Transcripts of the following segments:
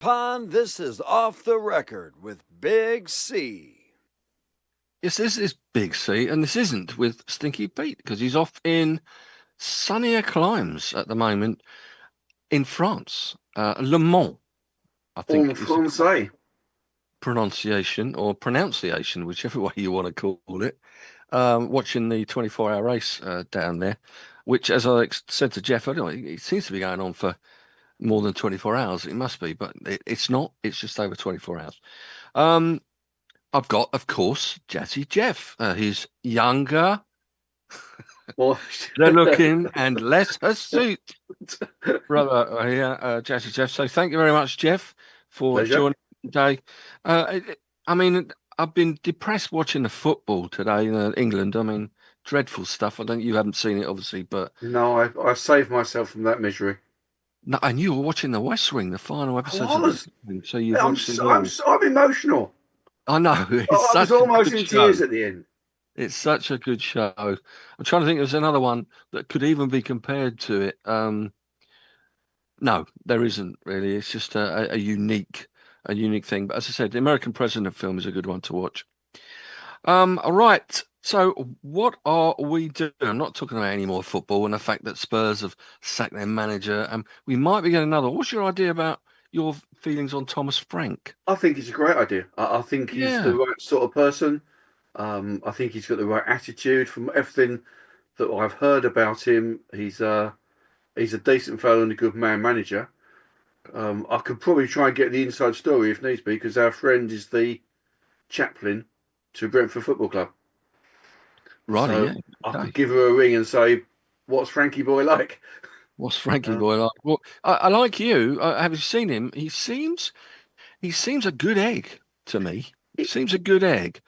Pond, this is Off the Record with Big C. Yes, this is Big C, and this isn't with Stinky Pete because he's off in sunnier climes at the moment in France. Le Mans, I En think is the français. pronunciation, whichever way you want to call it. Watching the 24-hour race down there, which, as I said to Geoff earlier, it seems to be going on for more than 24 hours. It must be, but it's not. It's just over 24 hours. Um, I've got, of course, Jazzy Geoff. He's younger, Well, they're looking and less astute, brother. Jazzy Geoff. So thank you very much, Geoff, for pleasure. joining me today. I mean, I've been depressed watching the football today in England. I mean, dreadful stuff. I don't. You haven't seen it, obviously, but No, I saved myself from that misery. no, and you were watching The West Wing, the final I episodes of The was. West Wing, so you've watched it all. I'm emotional. I know it's I was such a almost good in show. tears at the end. It's such a good show. I'm trying to think. There's another one that could even be compared to it. No, there isn't really. It's just a unique thing. But as I said, the American President film is a good one to watch. All right. So what are we doing? I'm not talking about any more football and the fact that Spurs have sacked their manager. We might be getting another. What's your idea about your feelings on Thomas Frank? I think it's a great idea. I think he's the Yeah. right sort of person. I think he's got the right attitude. From everything that I've heard about him, he's a decent fellow and a good man manager. I could probably try and get the inside story if needs be, because our friend is the chaplain to Brentford Football Club. Righty, So yeah. I Okay. could give her a ring and say, "What's Frankie Boy like?" What's Frankie Uh, Boy like? Well, I like you. Have you seen him? He seems a good egg to me. it, Seems a good egg.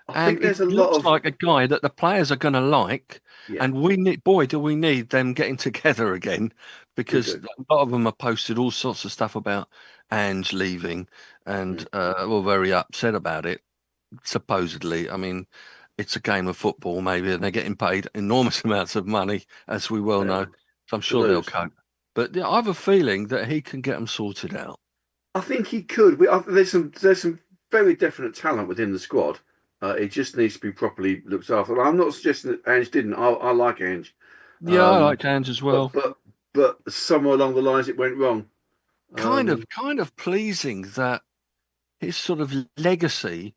I think And it there's a lot looks of like a guy that the players are going to like. yeah, And we need, boy, do we need them getting together again, we because do. a lot of them have posted all sorts of stuff about Ange leaving and Mm, were very upset about it, supposedly. I mean, it's a game of football, maybe, and they're getting paid enormous amounts of money, as we well they know. are So I'm to sure they'll lose. cope. But yeah, I have a feeling that he can get them sorted out. I think he could. There's some very definite talent within the squad. It just needs to be properly looked after. And I'm not suggesting that Ange didn't. I like Ange, Yeah, I um, like Ange as but well. but but somewhere along the lines it went wrong. Um, Kind of pleasing that his sort of legacy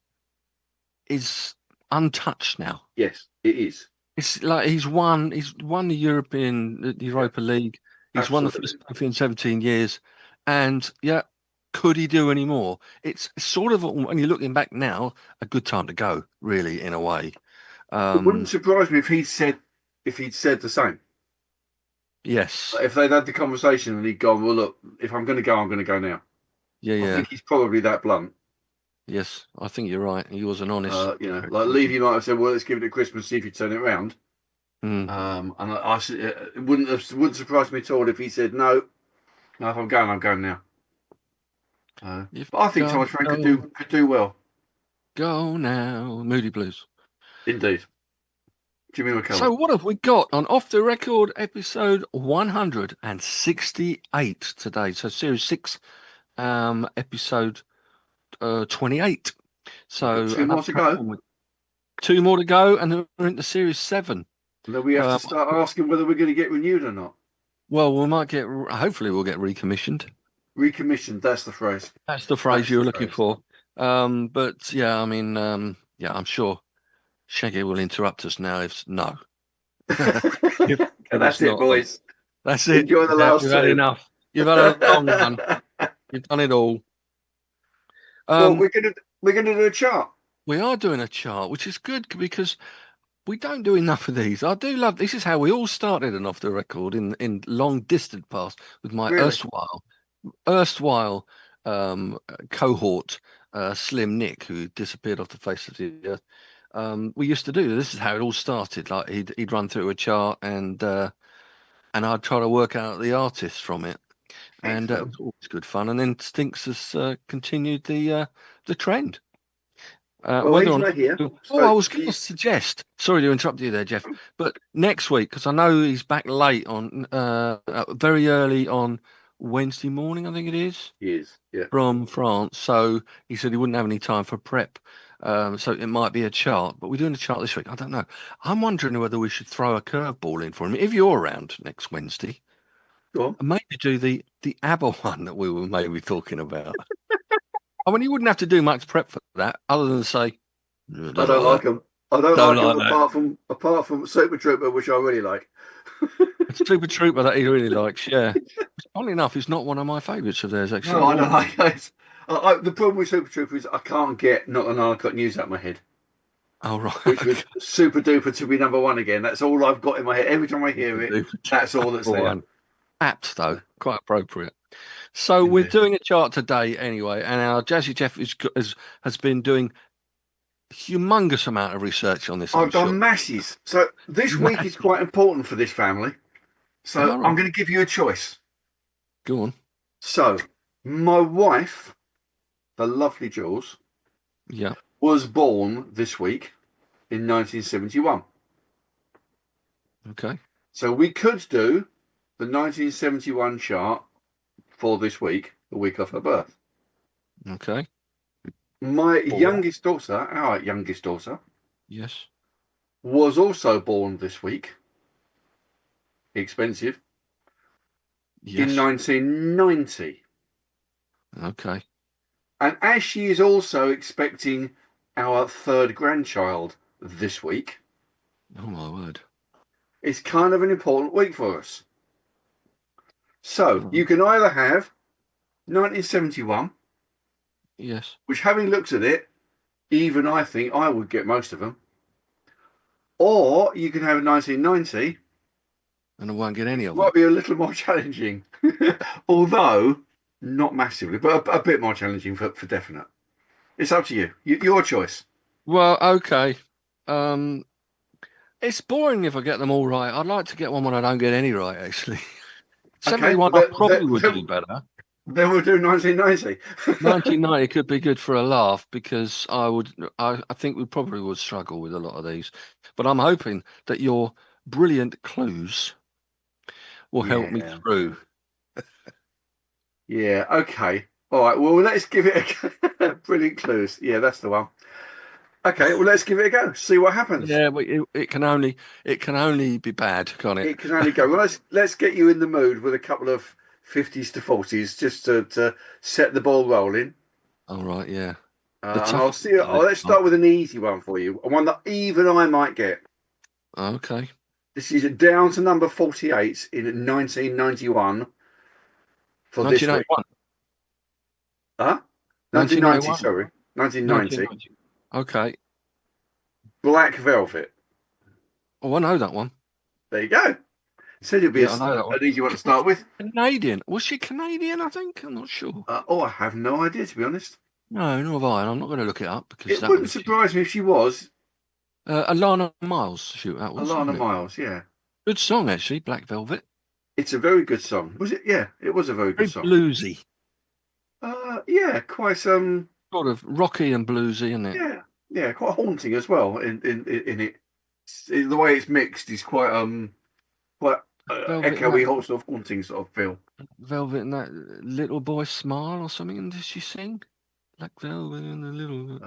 is untouched now. yes, it is. It's like he's won the Yeah, Europa League. He's won the absolutely. first trophy in 17 years. And yeah, could he do any more? It's sort of, when you're looking back now, a good time to go, really, in a way. It wouldn't Um, surprise me if he'd said the same. yes. If they'd had the conversation and he'd gone, well, look, if I'm going to go, I'm going to go now. Yeah, I yeah. think he's probably that blunt. Yes, I think you're right. He was an honest. Like Levy might have said, well, let's give it to Christmas, see if you turn it around. Mm. And it wouldn't surprise me at all if he said no. No, if I'm going now. You've But I think got to Thomas Frank go, could do well. go now. Moody Blues. Indeed, Jimmy So McCullum. what have we got on Off the Record episode 168 today? So series 6, episode 28. We've got So two another more to go, couple, two more to go, and then we're into series 7. and then we have to Um, start asking whether we're going to get renewed or not. well, we might get, hopefully we'll get recommissioned. Recommissioned. That's the phrase. That's the phrase That's you the were looking phrase. for. But yeah, I mean, yeah, I'm sure Shaggy will interrupt us now if no. If it's That's it, not. boys. That's it. Enjoy the Yeah, last you've had two. enough. You've had a long one. You've done it all. Well, Um, we're gonna do a chart. we are doing a chart, which is good because we don't do enough of these. I do love this. Is how we all started and off the record in long distant past with my Really, erstwhile cohort, Slim Nick, who disappeared off the face of the earth. We used to do this. Is how it all started. Like he'd run through a chart and I'd try to work out the artists from it, and it excellent. was always good fun. And then Stinks has continued the trend. Well, Whether he's or not here, not, oh, I so was going to suggest. Sorry to interrupt you there, Geoff, but next week because I know he's back late on, very early on Wednesday morning, I think it is, He is. Yeah. from France. So he said he wouldn't have any time for prep. So it might be a chart, but we're doing a chart this week. I don't know. I'm wondering whether we should throw a curveball in for him. If you're around next Wednesday, Go on. and maybe do the ABBA one that we were maybe talking about. I mean, you wouldn't have to do much prep for that, other than say, "No, I don't like him. I don't Don't like him like that." apart from Super Trooper, which I really like. It's Super Trooper that he really likes, yeah. Funnily enough, it's not one of my favourites of theirs, actually. No, I don't like it. The problem with Super Trooper is I can't get Not the 9 O'Clock News out of my head, Oh, right. which was super duper to be number one again. That's all I've got in my head. Every time I hear it, that's all that's there. One. Apt, though. Quite appropriate. So we're Indeed. doing a chart today anyway, and our Jazzy Geoff has been doing a humongous amount of research on this, I'm I've done sure. masses. So this week is quite important for this family. So All right. I'm going to give you a choice. Go on. So my wife, the lovely Jules, Yeah. was born this week in 1971. Okay. So we could do the 1971 chart for this week, the week of her birth. Okay. My Or- youngest daughter, our youngest daughter, Yes. was also born this week. Expensive. Yes. In 1990. Okay. And as she is also expecting our third grandchild this week, Oh, my word. it's kind of an important week for us. So Oh. you can either have 1971, Yes. which, having looked at it, even I think I would get most of them, or you can have 1990. And I won't get any of them. Might be a little more challenging, although not massively, but a bit more challenging for definite. It's up to you. Your choice. Well, okay. It's boring if I get them all right. I'd like to get one when I don't get any right, actually. 71, I probably would do better. Then we'll do 1990. 1990 could be good for a laugh because I think we probably would struggle with a lot of these. But I'm hoping that your brilliant clues will help me through. Yeah, okay. All right, well, let's give it a brilliant clues. Yeah, that's the one. Okay, well, let's give it a go. See what happens. Yeah, but it can only be bad, can't it? It can only go. Well, let's get you in the mood with a couple of 50s to 40s just to set the ball rolling. All right, yeah. And I'll see. Let's start with an easy one for you, one that even I might get. Okay. This is down to number 48 in 1991 for this week. 1991. Huh? 1990, sorry. 1990. Okay. Black Velvet. Oh, I know that one. There you go. Said it'd be an easy one to start with. Canadian. Was she Canadian, I think? I'm not sure. I have no idea, to be honest. No, nor have I. And I'm not going to look it up because It wouldn't surprise me if she was. Alana Miles, shoot, that was. Alana Miles, yeah. Good song, actually, Black Velvet. It's a very good song. Was it? Yeah, it was a very good song. Bluesy. Yeah, quite Sort of rocky and bluesy, isn't it? Yeah, quite haunting as well in it. The way it's mixed is quite echoey, sort of haunting sort of feel. Velvet and that little boy smile or something, and does she sing? Black Velvet and the little...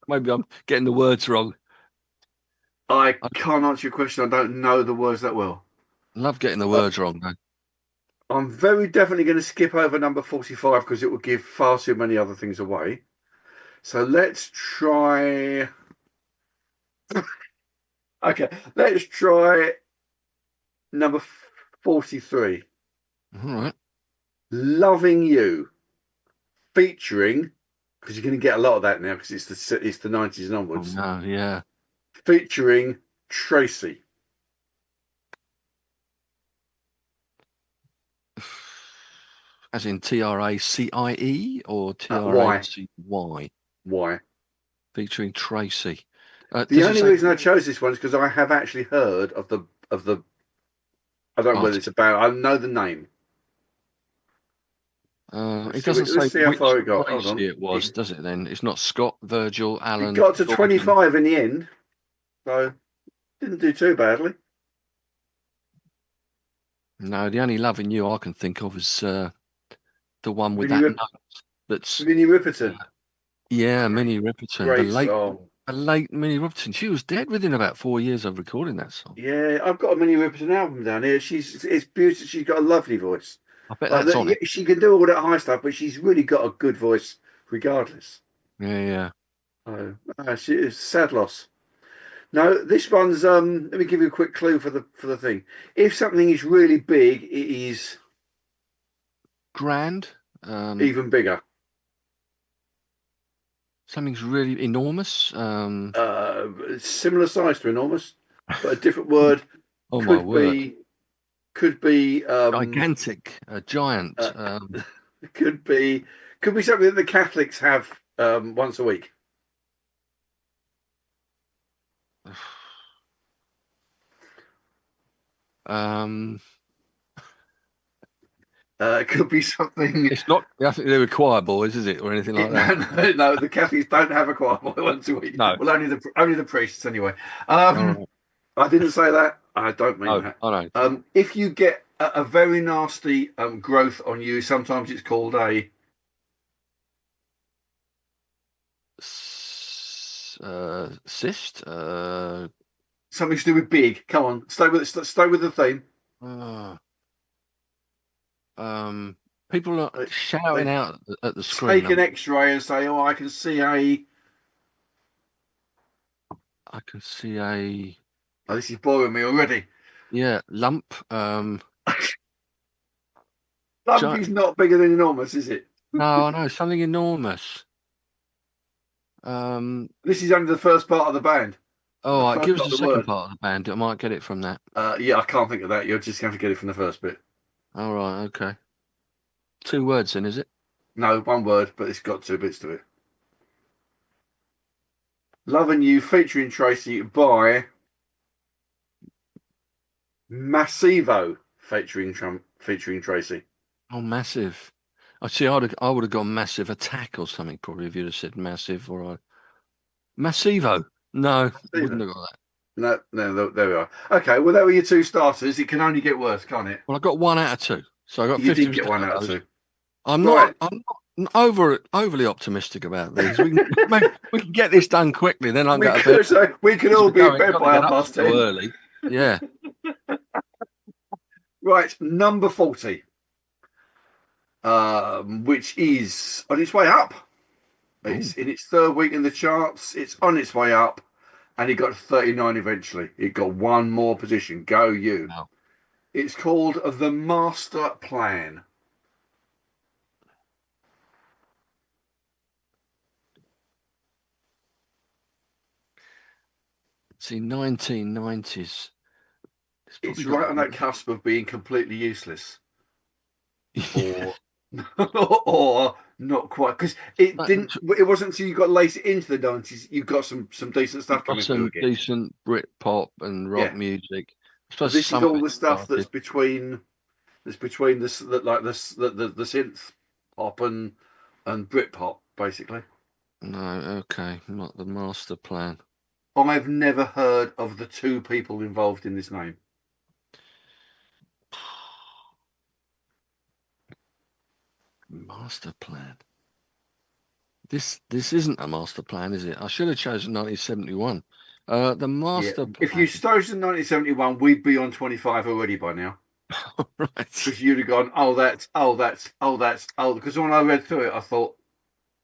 Maybe I'm getting the words wrong. I can't answer your question. I don't know the words that well. Love getting the words wrong, though. I'm very definitely going to skip over number 45 because it will give far too many other things away. So let's try... Okay, let's try number 43. All right. Loving You, featuring, because you're going to get a lot of that now because it's the 90s and onwards. Oh, no, yeah. Featuring Tracy. As in TRACIE or TRACY? Why? Featuring Tracy. The only reason I chose this one is because I have actually heard of the. I don't know whether it's about. I know the name. It doesn't say see how which far it got. Tracy it was, does it? Then it's not Scott, Virgil, Alan. It got to Jordan. 25 in the end, so didn't do too badly. No, the only Loving You I can think of is the one with Minnie, that note that's Minnie Riperton. yeah, Great, Minnie Riperton, great song. the late Minnie Riperton. She was dead within about 4 years of recording that song. Yeah, I've got a Minnie Riperton album down here. It's beautiful. She's got a lovely voice. I bet Like that's on yeah, it. she can do all that high stuff, but she's really got a good voice regardless. Yeah, yeah. Oh, she is sad loss. No, this one's let me give you a quick clue for the thing. If something is really big, it is Grand. even bigger. Something's really enormous. Similar size to enormous, but a different word Oh my could word. be could be Gigantic, a giant. uh, could be something that the Catholics have once a week. Um, It could be something. it's not nothing to do with choir boys, is it, or anything like that? No, the Catholics don't have a choir boy once a week. No. Well, only the priests anyway. All right. I didn't say that. I don't mean Oh, that. I know. If you get a very nasty growth on you, sometimes it's called a Cyst. something to do with big. Come on, stay with it. Stay with the theme. Uh, People are They, shouting they out at the take screen. an X-ray and say, "Oh, I can see a." I can see a Oh, this is boring me already. lump. Lumpy's not bigger than enormous, is it? No, I know something enormous. This is only the first part of the band. The All right, first give us part the of the second word. part of the band. I might get it from that. Yeah, I can't think of that. You're just going to get it from the first bit. All right, okay. 2 words then, is it? No, one word, but it's got 2 bits to it. Loving You featuring Tracy by Massivo featuring Tracy. Oh, Massive. I see. I would have gone Massive Attack or something probably if you'd have said Massive or Massivo. No, wouldn't have got that. No, there we are. Okay, well, there were your 2 starters. It can only get worse, can't it? Well, I got 1 out of 2, so I got You did 50% get one out of of those. 2. I'm Right. not overly optimistic about these. We can get this done quickly. Then I'm We going to bed. we could all be in bed by Got to get up 10:30. so early. Yeah. Right, number 40, which is on its way up. It's in its 3rd week in the charts. It's on its way up, and it got to 39 eventually. It got one more position. Go you. Wow. It's called The Master Plan. See, 1990s. It's right on that cusp of being completely useless, or or not quite, because it didn't. It wasn't until you got later into the 90s you got some decent stuff coming through again. Decent Brit pop and rock music. This is all the stuff that's between the synth pop and Brit pop, basically. No, okay, not The Master Plan. I've never heard of the 2 people involved in this name. Master Plan. This isn't a master plan, is it? I should have chosen 1971. The master plan. If you chosen 1971, we'd be on 25 already by now. Right. Because you'd have gone, because when I read through it, I thought,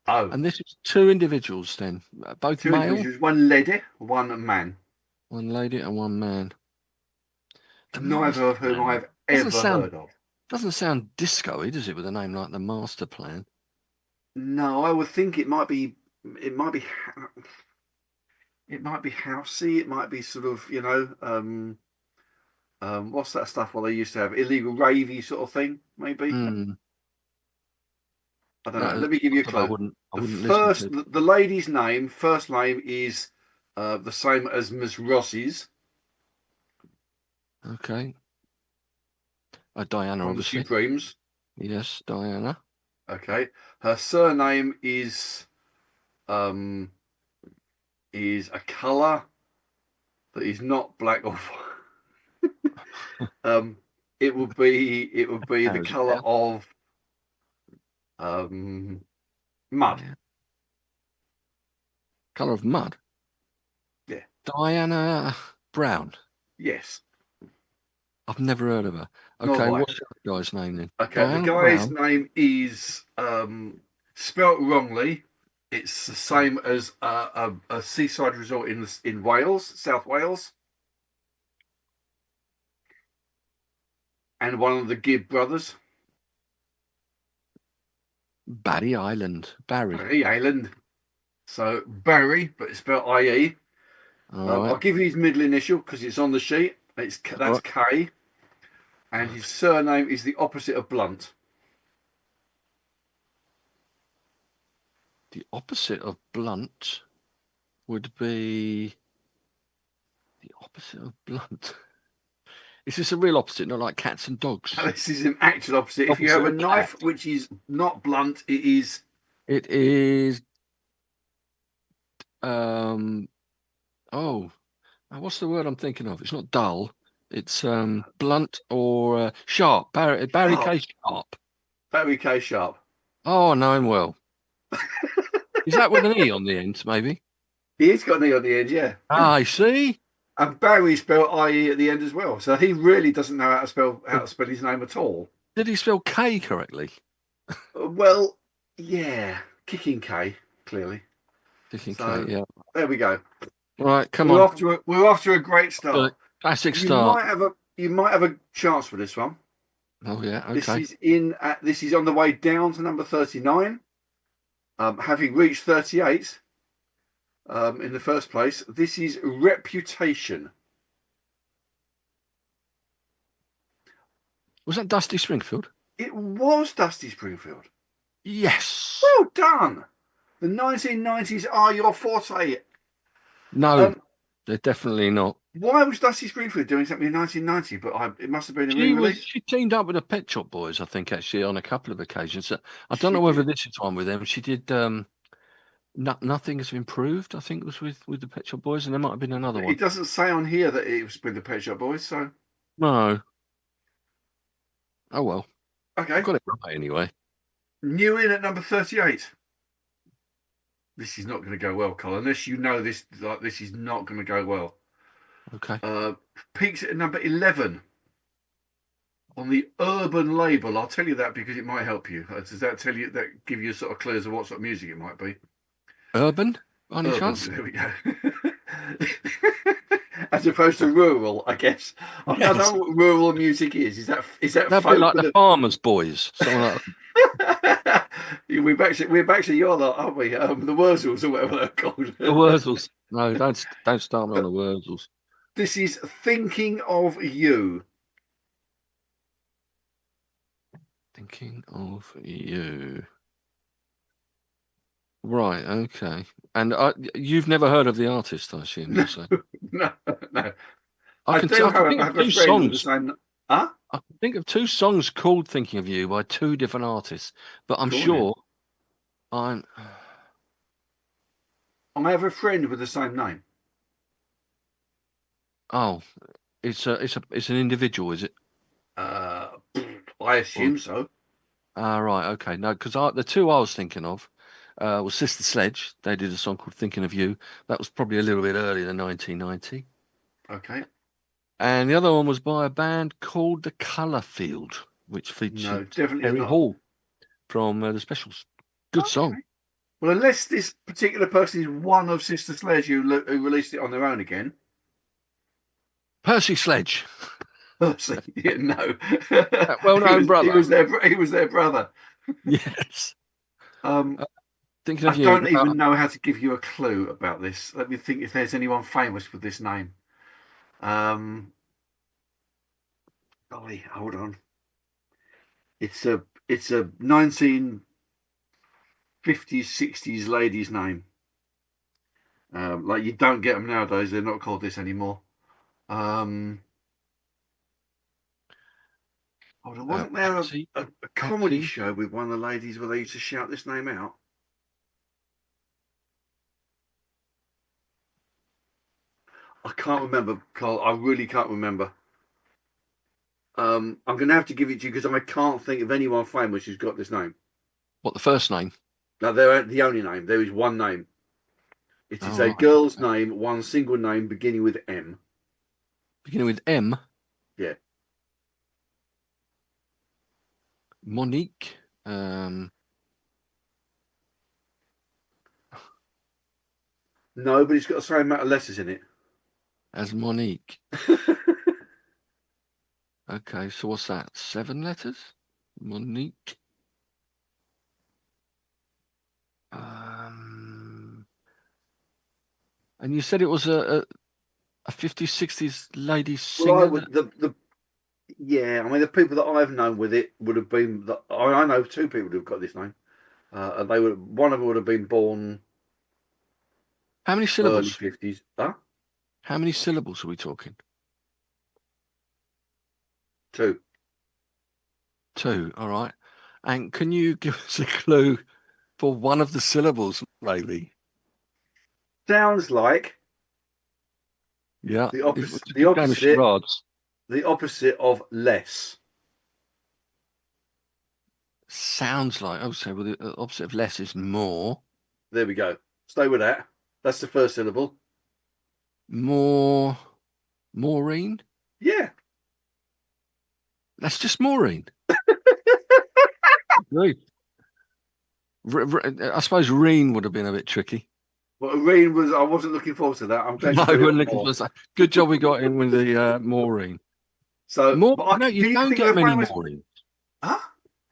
oh. And this is 2 individuals then, both 2 male? individuals, one lady, one man. One lady and one man. Neither of whom I've ever heard of. Doesn't sound disco-y, does it, with a name like The Master Plan? No, I would think it might be housey. It might be sort of, what's that stuff they used to have? Illegal ravey sort of thing, maybe. Mm. I don't know. Let me give you a clue. The lady's name, first name is the same as Miss Ross's. Okay. Diana, obviously. The Supremes. Yes, Diana. Okay. Her surname is a colour that is not black or white. It would be the How's it colour now? of mud. Yeah. Colour of mud. Yeah. Diana Brown. Yes. I've never heard of her. Nor Okay, have I. what's the other guy's name then? Okay, the Diana guy's Brown. name is spelt wrongly. It's the same as a seaside resort in Wales, South Wales, and one of the Gibb brothers. Barry Island. Barry. Barry Island. So Barry, but it's spelled IE. All I'll right. give you his middle initial because it's on the sheet. All That's right. K, and his surname is the opposite of Blunt. The opposite of blunt would be the opposite of blunt. Is this a real opposite, not like cats and dogs? This is an actual opposite. If you Opposite have a of cat. knife which is not blunt, it is. It is. Oh, what's the word I'm thinking of? It's not dull. It's blunt or sharp. Barry Sharp. K. Sharp. Barry K. Sharp. Oh, I know him well. Is that with an E on the end, maybe? He's got an E on the end, yeah. Ah, I see. And Barry spelled IE at the end as well. So he really doesn't know how to spell his name at all. Did he spell K correctly? Well, yeah. Kicking K, clearly. Thinking So K, yeah. there we go. All right, come We're on. off to a great start. Classic You start. might have a chance for this one. Oh yeah, This okay. is on the way down to number 39. Having reached 38 in the first place. This is Reputation. Was that Dusty Springfield? It was Dusty Springfield. Yes. Well done. The 1990s are your forte. No, they're definitely not. Why was Dusty Springfield doing something in 1990? But it must have been a re-release. She teamed up with the Pet Shop Boys, I think, actually, on a couple of occasions. I don't She know whether did. this is one with them. She did Nothing Has Improved, I think it was with the Pet Shop Boys, and there might have been another one. It doesn't say on here that it was with the Pet Shop Boys, so No. Oh well. okay. Got it right anyway. New in at number 38. This is not going to go well, Colin. Unless you know this, like this is not going to go well. Okay. Peaks at number 11 on the Urban label. I'll tell you that because it might help you. Does that give you sort of clues of what sort of music it might be? Urban, by any Urban. chance? There we go. As opposed to rural, I guess. I don't know what rural music is. Is that That'd be like the Farmers Boys, something like that. we're back to your lot, aren't we? The Wurzels or whatever they're called. The Wurzels. No, don't start me on the Wurzels. This is Thinking of You. Thinking of You. Right, okay. And you've never heard of the artist, I assume you'll say. No. I can think of two songs. Huh? I can think of two songs called Thinking of You by two different artists, but I'm sure I have a friend with the same name. Oh, it's an individual, is it? I assume so. Right, okay. No, because the two I was thinking of was Sister Sledge. They did a song called Thinking of You. That was probably a little bit earlier than 1990. Okay. And the other one was by a band called The Colour Field, which featured Terry Hall from The Specials. Good song. Well, unless this particular person is one of Sister Sledge who released it on their own again. Percy Sledge. Percy, yeah, no. Well-known brother. He was their brother. Yes. Thinking of I You. don't even know how to give you a clue about this. Let me think if there's anyone famous with this name. Golly, hold on. It's a 1950s, 60s lady's name. Like you don't get them nowadays. They're not called this anymore. Wasn't there a comedy show with one of the ladies where they used to shout this name out? I can't remember, Carl. I really can't remember. I'm going to have to give it to you because I can't think of anyone famous who's got this name. What, the first name? No, they're the only name. There is one name. It is Oh, a right. girl's name, one single name beginning with M. Beginning with M. Yeah. Monique. No, but it's got the same amount of letters in it. As Monique. Okay, so what's that? 7 letters? Monique. And you said it was a 50s, 60s lady Well, I singer. would yeah. I mean, the people that I've known with it would have been. I know 2 people who've got this name. And they would. One of them would have been born How many early syllables? 50s. Huh? How many syllables are we talking? 2. 2, all right. And can you give us a clue for one of the syllables, maybe? Sounds like Yeah. the It's opposite. a The good game of opposite. charades. The opposite of less. Sounds like, I would say, well, the opposite of less is more. There we go. Stay with that. That's the first syllable. More. Maureen? Yeah. That's just Maureen. Right. I suppose Reen would have been a bit tricky. Well, Irene was. I wasn't looking forward to that. I'm glad No, you got we're it looking more. for. Good job we got in with the Maureen. So, More, but no, you can you don't think get of the many famous? Maureens. Huh?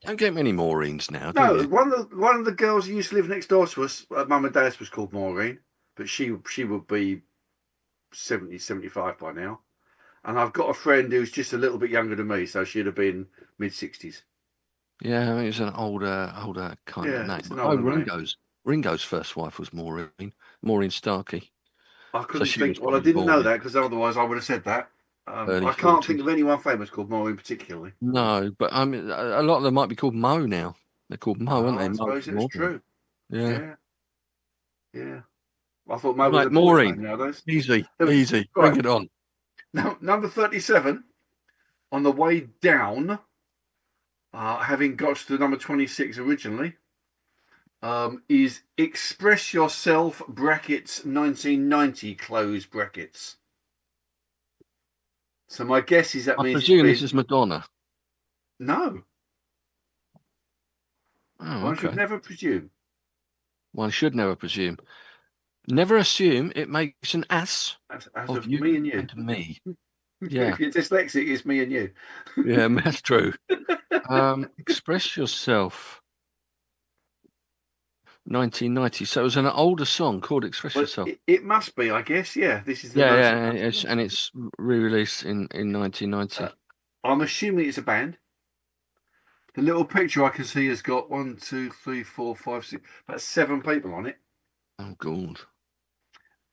Don't get many Maureens now, do No, you? one of the girls who used to live next door to us at Mum and Dad's was called Maureen, but she would be 70, 75 by now. And I've got a friend who's just a little bit younger than me, so she'd have been mid-60s. Yeah, I mean, it's an older kind of Yeah, name. it's an Oh, older name. Ringo's first wife was Maureen Starkey. I So couldn't she was think. Well, I probably didn't know born in that because otherwise I would have said that. early I can't think 40s. of anyone famous called Maureen particularly. No, but I mean, a lot of them might be called Mo now. They're called Mo, aren't Oh, they? I Mo suppose for it's Maureen. true. Yeah. Yeah, yeah. I thought Mo was Right, a boy's name Maureen. nowadays. Easy. There we- Bring Right, it on. now number 37 on the way down, having got to number 26 originally, is Express Yourself brackets 1990 close brackets. So my guess is that I means it's presume this been is Madonna. no. Oh, One should okay. never presume. One should never presume. Never assume it makes an ass As of of me you and you. and me. Yeah, If you're dyslexic, it's me and you. yeah, that's true. Express Yourself, 1990. So it was an older song called Express Well, Yourself. it must be, I guess. Yeah, this is the Yeah, 1990. and it's re-released in 1990. I'm assuming it's a band. The little picture I can see has got 1, 2, 3, 4, 5, 6, about 7 people on it. Oh, God.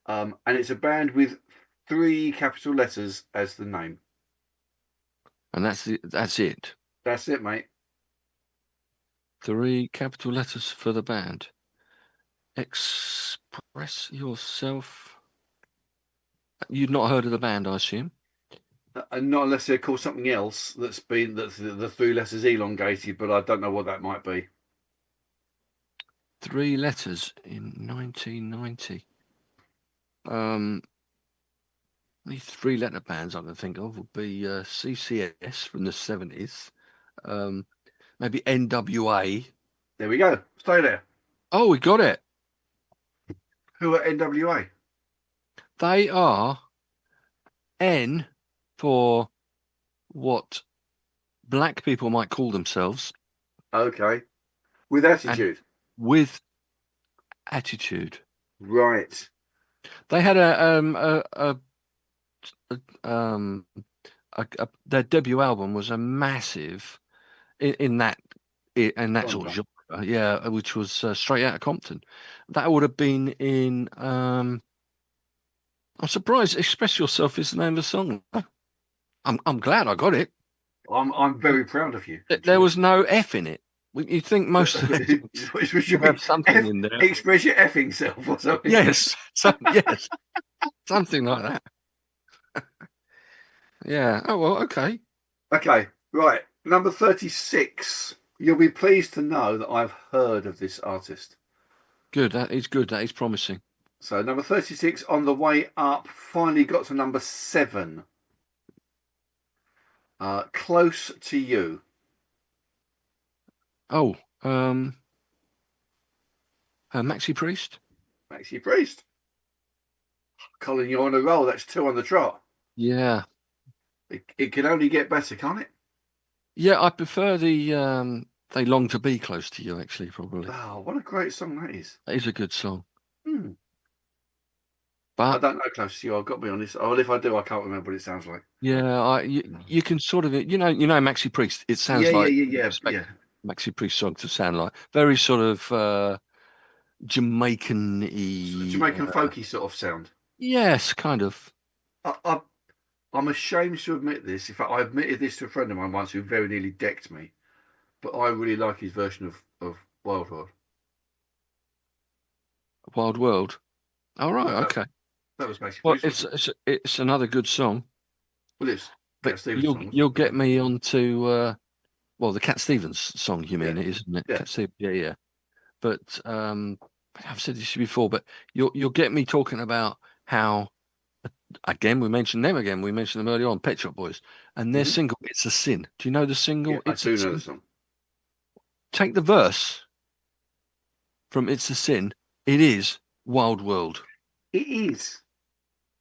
And it's a band with 3 capital letters as the name. And that's it. That's it, mate. 3 capital letters for the band. Express Yourself. You've not heard of the band, I assume? And not unless they're called something else that's the 3 letters elongated, but I don't know what that might be. 3 letters in 1990. The 3-letter bands I can think of would be CCS from the 70s, maybe NWA. There we go. Stay there. Oh, we got it. Who are NWA? They are N for what black people might call themselves, Okay. With attitude. with attitude. Right. They had their debut album was a massive in that sort of genre, yeah, which was Straight Outta Compton. That would have been in. I'm surprised. Express Yourself is the name of the song. I'm glad I got it. I'm very proud of you. There was no F in it. You think most of it should have something in there. Express your effing self or something. Yes, yes, something like that. Yeah. Oh well. Okay. Okay, right. Number 36. You'll be pleased to know that I've heard of this artist. Good. That is good. That is promising. So number 36 on the way up, finally got to number 7. Close to You. Oh, Maxi Priest. Maxi Priest. Colin, you're on a roll. That's 2 on the trot. Yeah. It can only get better, can't it? Yeah, I prefer the They Long to Be Close to You, actually, probably. Oh, what a great song that is. That is a good song. I But don't know Close to You, I've got to be honest. Oh, well, if I do, I can't remember what it sounds like. yeah, you can sort of Maxi Priest. It sounds like you expect Yeah. Maxi Priest song to sound like very sort of Jamaican-y. Jamaican folky sort of sound. Yes, kind of. I'm ashamed to admit this. In fact, I admitted this to a friend of mine once who very nearly decked me. But I really like his version of Wild World. Wild World. All right, okay. That was basically. Well, it's another good song. Well, it's But Cat Stevens song. you'll get me onto the Cat Stevens song. You mean it, isn't it? Yeah. Cat Stevens, yeah. But I've said this before, but you'll get me talking about how. Again, we mentioned them again. We mentioned them earlier on, Pet Shop Boys, and their single "It's a Sin." Do you know the single? Yeah, I do know the song. Take the verse from "It's a Sin." It is Wild World. It is.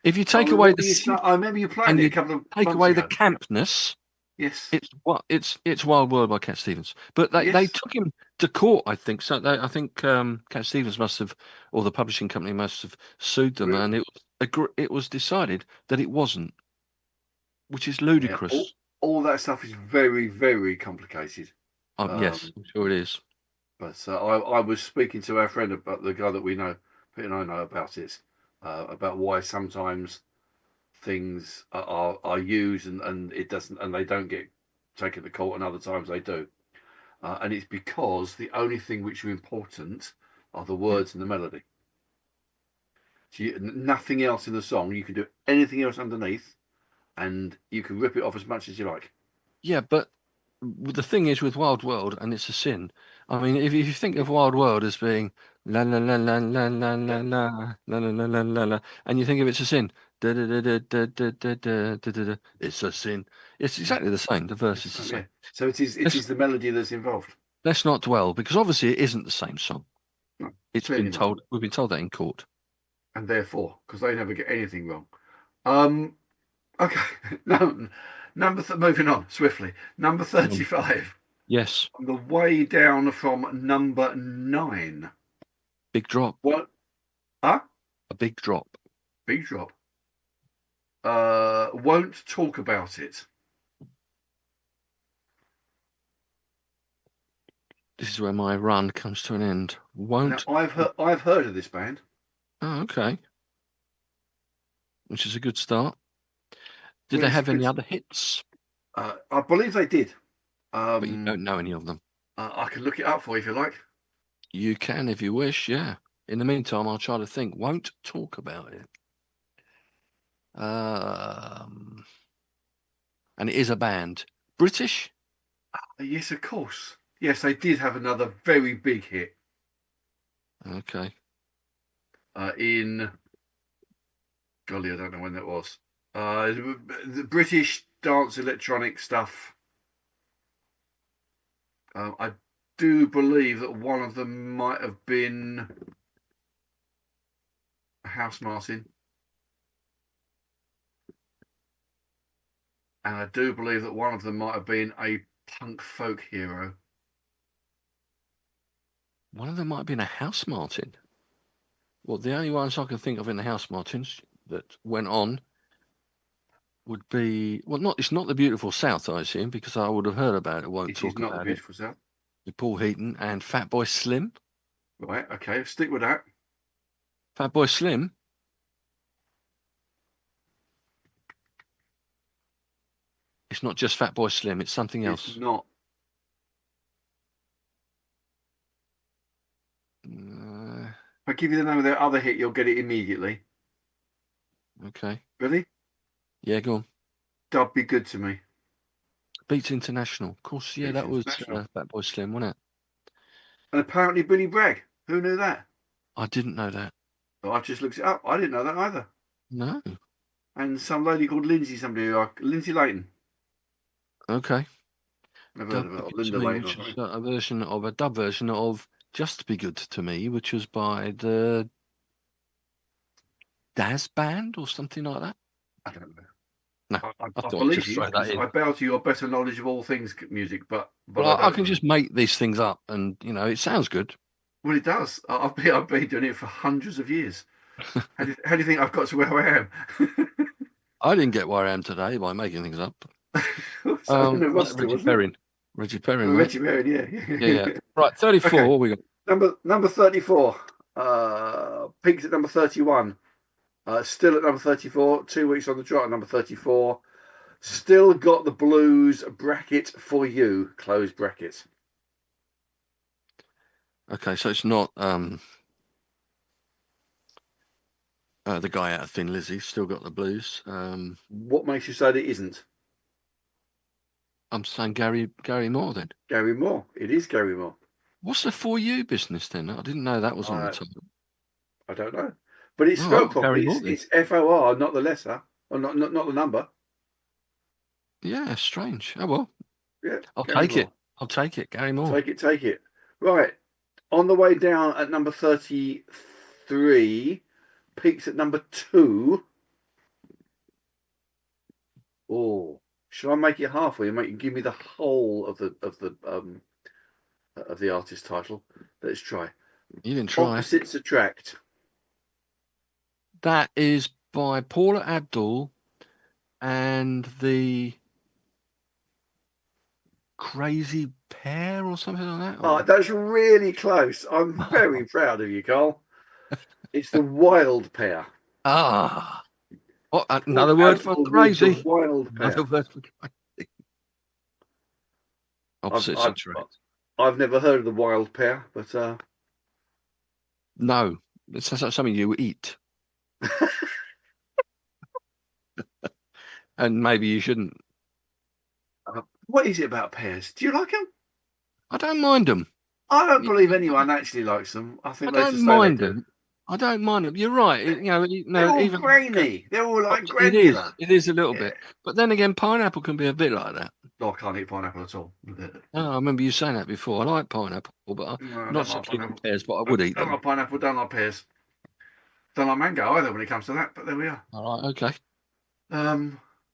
If you take away the I remember you playing and it you a couple of take months away ago. the campness, Yes. it's Wild World by Cat Stevens. But they took him to court, I think. So I think Cat Stevens must have, or the publishing company must have sued them, and it was decided that it wasn't, which is ludicrous. Yeah, all that stuff is very, very complicated. Yes, I'm sure it is. But I was speaking to our friend about the guy that we know, Pete and I know about it, about why sometimes things are used and it doesn't, and they don't get taken to court, and other times they do. And it's because the only thing which are important are the words and the melody. So nothing else in the song. You can do anything else underneath, and you can rip it off as much as you like. Yeah, but the thing is with Wild World, and it's a sin. I mean, if you think of Wild World as being la la la la la la la la la la la la la la, and you think of It's a Sin, da da da da da da da da da da, it's a sin. It's exactly the same. The verse is the same. So it is the melody that's involved. Let's not dwell, because obviously it isn't the same song. No, It's been told. We've been told that in court. And therefore, because they never get anything wrong. Okay. No, moving on swiftly. Number 35. Yes. On the way down from number 9. Big drop. What? Huh? A big drop. Big drop. Won't talk about it. This is where my run comes to an end. Won't. Now, I've heard of this band. Oh, okay. Which is a good start. Did they have any other hits? I believe they did. But you don't know any of them. I can look it up for you if you like. You can if you wish, yeah. In the meantime, I'll try to think. Won't talk about it. And it is a band. British? Yes, of course. Yes, they did have another very big hit. Okay. In golly, I don't know when that was. The British dance electronic stuff. I do believe that one of them might have been House Martin. And I do believe that one of them might have been a punk folk hero. One of them might have been a House Martin. Well, the only ones I can think of in the House Martins that went on would be, it's not the Beautiful South, I assume, because I would have heard about it. Won't talk about it. It is not the Beautiful South. With Paul Heaton and Fatboy Slim. Right, okay, stick with that. Fatboy Slim. It's not just Fatboy Slim, it's something else. It's not. If I give you the name of their other hit, you'll get it immediately. Okay. Ready? Yeah, go on. Dub Be Good to Me. Beats International. Of course, yeah, Beats that was International. Fatboy Slim, wasn't it? And apparently Billy Bragg. Who knew that? I didn't know that. Oh, I just looked it up. I didn't know that either. No. And some lady called Lindsay, somebody like Lindsay Layton. Okay. Never heard Dub of her. Or Be Good to Linda Me, Layton or which is something. a dub version of Just Be Good to Me, which was by the Daz Band or something like that. I don't know. No, I I thought I'd believe just you throw that because in. I bow to your better knowledge of all things music, but I Well, I don't can know. just make these things up, and it sounds good. Well, it does. I've been doing it for hundreds of years. How do you think I've got to where I am? I didn't get where I am today by making things up. So in the roster, Reggie wasn't it? Perrin. Reggie Perrin, Oh, mate. Reggie Perrin, yeah. Yeah. Right, 34. Okay. What we got? Number 34. Pigs at number 31. Still at number 34. 2 weeks on the trot at number 34. Still got the blues bracket for you. Close bracket. Okay, so it's not the guy out of Thin Lizzy. Still got the blues. What makes you say that it isn't? I'm saying Gary Moore then. Gary Moore. It is Gary Moore. What's the For You business then? I didn't know that was on the top. I don't know. But it's Oh, spelled Gary properly. Moore then. It's FOR, not the letter. Or not the number. Yeah, strange. Oh well. Yeah. I'll Gary take Moore. it. I'll take it. Gary Moore. Take it. Right. On the way down at number 33, peaks at number 2. Oh, should I make it halfway and give me the whole of the artist title? Let's try. You didn't try. Opposites Attract. That is by Paula Abdul and the Crazy Pair or something like that. Oh, that's really close. I'm very proud of you, Carl. It's the Wild Pair. Ah. What, another word for crazy. Wild Pair. Another word for crazy. Opposites attract. I've never heard of the Wild Pair, but no, it's something you eat. And maybe you shouldn't. What is it about pears? Do you like them? I don't mind them. I don't believe anyone actually likes them. I think I don't mind them. I don't mind them. You're right. They're all even grainy. They're all like granular. It is a little bit. But then again, pineapple can be a bit like that. No, I can't eat pineapple at all. Oh, I remember you saying that before. I like pineapple, but I'm not so keen on pears, but I would eat them. Don't like pineapple, don't like pears. Don't like mango either when it comes to that, but there we are. All right, okay.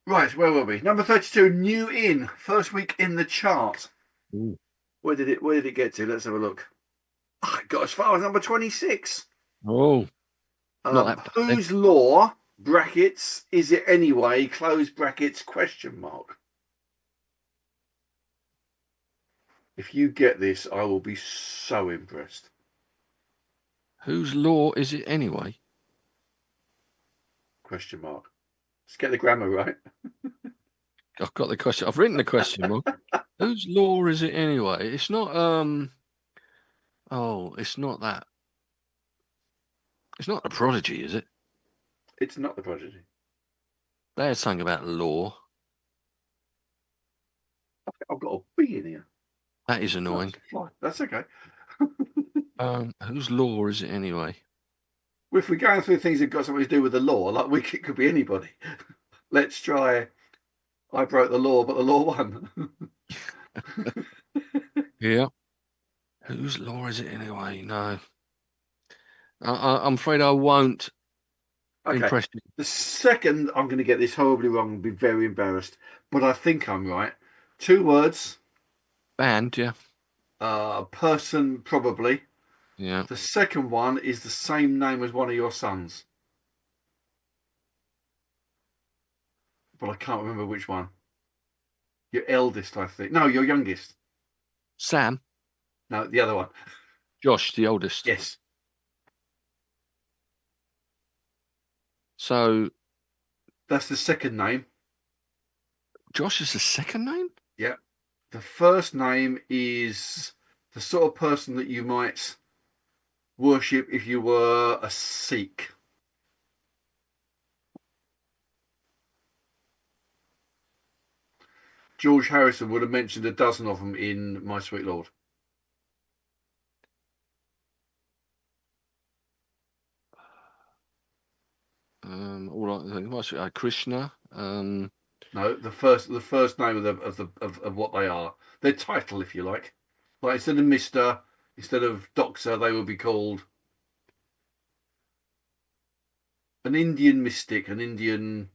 Right, where were we? Number 32, new in. First week in the chart. Ooh. Where did it get to? Let's have a look. Oh, it got as far as number 26. Oh. Not that bad. Whose law, brackets, is it anyway, close brackets, question mark. If you get this, I will be so impressed. Whose law is it anyway? Question mark. Let's get the grammar right. I've got the question. I've written the question mark. Whose law is it anyway? It's not it's not that. It's not the Prodigy, is it? It's not the Prodigy. They had something about law. I've got a B in here. That is annoying. That's okay. Whose law is it anyway? If we're going through things that got something to do with the law, like it could be anybody. Let's try. I broke the law, but the law won. Yeah. Whose law is it anyway? No. I'm afraid I won't impress you. The second I'm going to get this horribly wrong and be very embarrassed, but I think I'm right. 2 words. Band, yeah. Person, probably. Yeah. The second one is the same name as one of your sons. But I can't remember which one. Your eldest, I think. No, your youngest. Sam. No, the other one. Josh, the oldest. Yes. So that's the second name. Josh is the second name? Yeah. The first name is the sort of person that you might worship if you were a Sikh. George Harrison would have mentioned a dozen of them in My Sweet Lord. All right, what's it? Krishna. No, the first name of what they are, their title, if you like. Like instead of Mister, instead of Doctor, they would be called an Indian mystic, an Indian.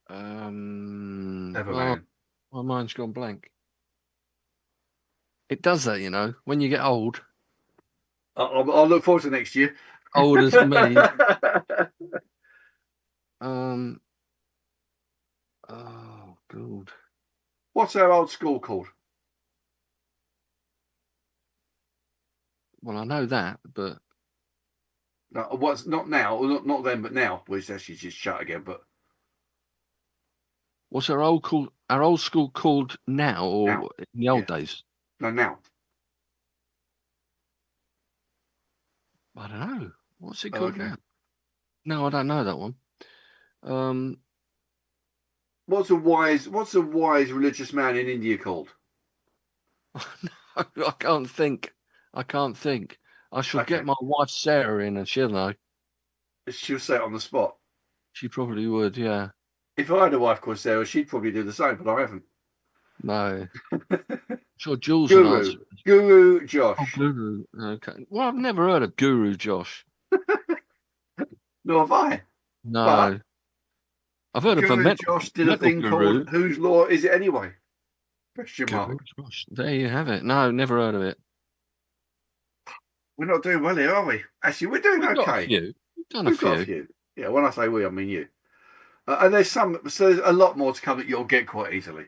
Never Well, man. my mind's gone blank. It does that, you know, when you get old. I'll look forward to next year. Old as me. Oh God. What's our old school called? Well, I know that, but No, what's not now? Not then, but now. Well, it's actually just shut again. But what's our old school called now, or now. in the old Yeah. days? No, now. I don't know. What's it Oh, called okay. now? No, I don't know that one. What's a wise religious man in India called? I can't think. I shall Okay. get my wife Sarah in, and she'll know. She'll say it on the spot. She probably would. Yeah. If I had a wife called Sarah, she'd probably do the same, but I haven't. No. Sure, Jules would answer. Guru Oh, Josh. Guru. Okay. Well, I've never heard of Guru Josh. No, have I? No. But I've heard of a Guru Josh did a thing guru. called Whose Law Is It Anyway? Question Guru mark. Josh. There you have it. No, never heard of it. We're not doing well here, are we? Actually, we're doing We've okay. got a few. We've got a few. Yeah, when I say we, I mean you. And there's a lot more to come that you'll get quite easily.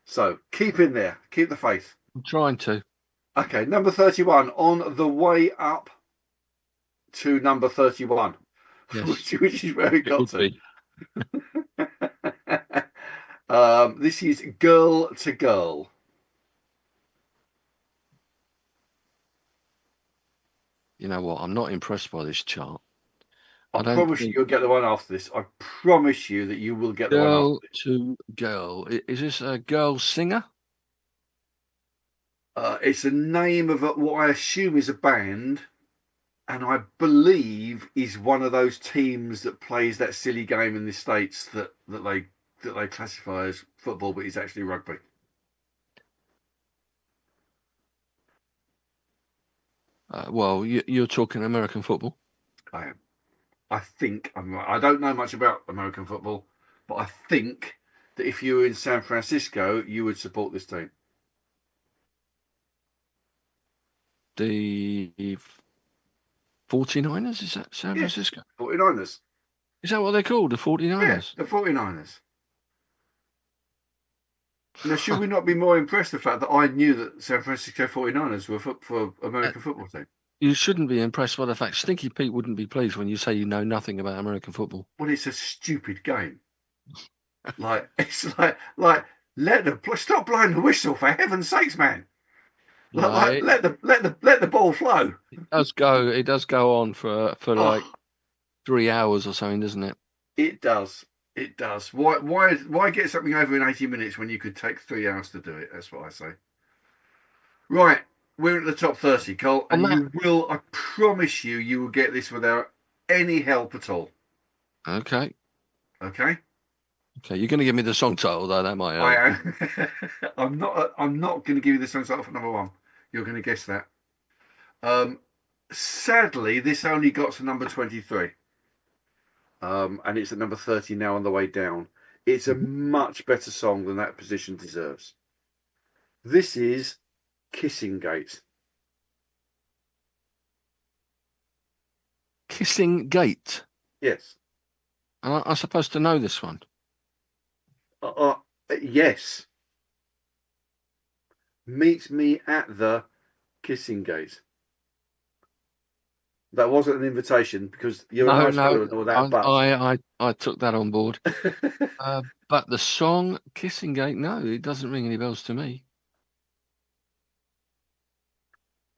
So keep in there. Keep the faith. I'm trying to. Okay, number 31, on the way up to number 31, Yes. which is where it got to. Be. This is Girl to Girl. You know what? I'm not impressed by this chart. I promise you, you'll get the one after this. I promise you that you will get the one after this. Girl to Girl. Is this a girl singer? It's the name of what I assume is a band, and I believe is one of those teams that plays that silly game in the States that they classify as football, but is actually rugby. Well, you're talking American football. I am. I think I'm right. I don't know much about American football, but I think that if you were in San Francisco, you would support this team. The 49ers? Is that San Francisco? 49ers. Is that what they're called? The 49ers? Yeah, the 49ers. Now, should we not be more impressed with the fact that I knew that San Francisco 49ers were for American football team? You shouldn't be impressed by the fact Stinky Pete wouldn't be pleased when you say you know nothing about American football. Well, it's a stupid game. It's like let them stop blowing the whistle, for heaven's sakes, man. Let the ball flow. It does go on for like 3 hours or something, doesn't it? It does. It does. Why get something over in 80 minutes when you could take 3 hours to do it? That's what I say. Right, we're at the top 30, Cole, and I promise you will get this without any help at all. Okay. Okay. Okay, you're going to give me the song title though. That might help. I am. I'm not going to give you the song title for number 1. You're going to guess that. Sadly, this only got to number 23. And it's at number 30 now on the way down. It's a much better song than that position deserves. This is Kissing Gate. Kissing Gate? Yes. I'm supposed to know this one? Yes. Meet me at the Kissing Gate. That wasn't an invitation because you're a nice fellow and all that. But I took that on board. But the song Kissing Gate, no, it doesn't ring any bells to me.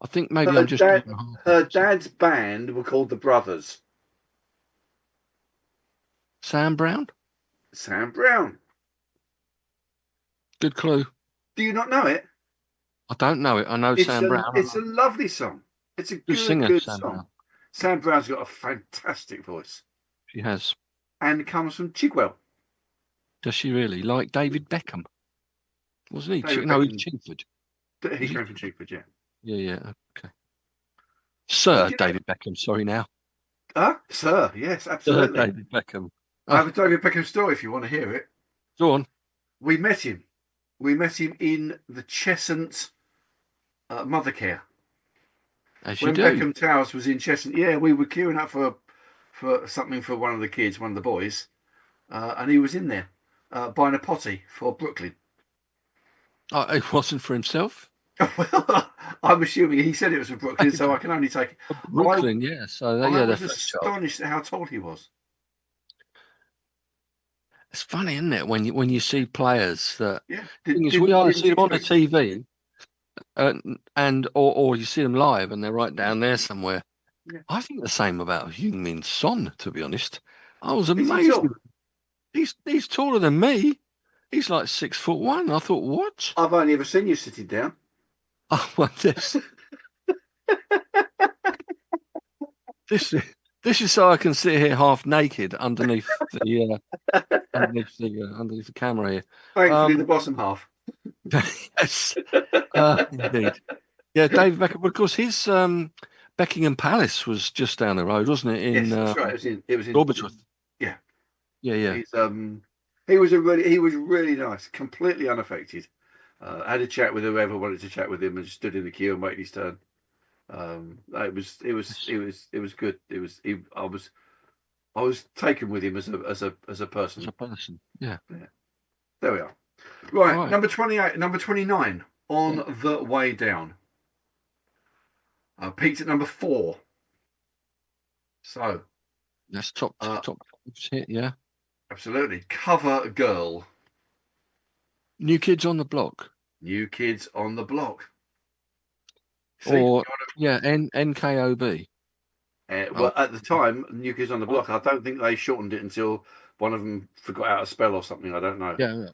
I think maybe her dad's band were called the Brothers. Sam Brown? Sam Brown. Good clue. Do you not know it? I don't know it. I know Sam Brown. It's a lovely song. It's a Good singer, good Sam song. Brown. Sam Brown's got a fantastic voice. She has. And comes from Chigwell. Does she really? Like David Beckham. Wasn't he? David No, Beckham. he's Chingford. He came from Chigwell, yeah. Yeah. Okay. Sir David Beckham. Sorry now. Sir, yes, Sir absolutely. David Beckham. I have a David Beckham story if you want to hear it. Go on. We met him. We met him in the Cheshunt Mother Care. As When you do. Beckham Towers was in Cheshunt, yeah, we were queuing up for something for one of the kids, one of the boys, and he was in there buying a potty for Brooklyn. Oh, it wasn't for himself. Well, I'm assuming he said it was for Brooklyn, so I can only take it. Brooklyn, yeah. So I they're was astonished at how tall he was. It's funny, isn't it, when you see players that Yeah, thing is, we either see them on the expect TV, and or you see them live and they're right down there somewhere. Yeah. I think the same about Heung-min Son, to be honest. I was Is he amazed. tall? He's taller than me. He's like 6'1". I thought, what? I've only ever seen you sitting down. Oh, well, this is so I can sit here half naked underneath the underneath the camera here. Thankfully, the bottom half. Yes, indeed. Yeah, David Beckham. Of course, his Buckingham Palace was just down the road, wasn't it? Yes, that's right. It was in Robertsworth. Yeah. Yeah. He was really nice, completely unaffected. I had a chat with whoever wanted to chat with him, and stood in the queue and waited his turn. It was good. I was taken with him as a person. As a person, yeah. There we are. Right. Number 28, number 29 on the way down. Peaked at number 4. So that's top hit, yeah. Absolutely. Cover Girl. New Kids on the Block. New Kids on the Block. NKOB. Well, at the time, New Kids on the Block, I don't think they shortened it until one of them forgot how to spell or something. I don't know. Yeah.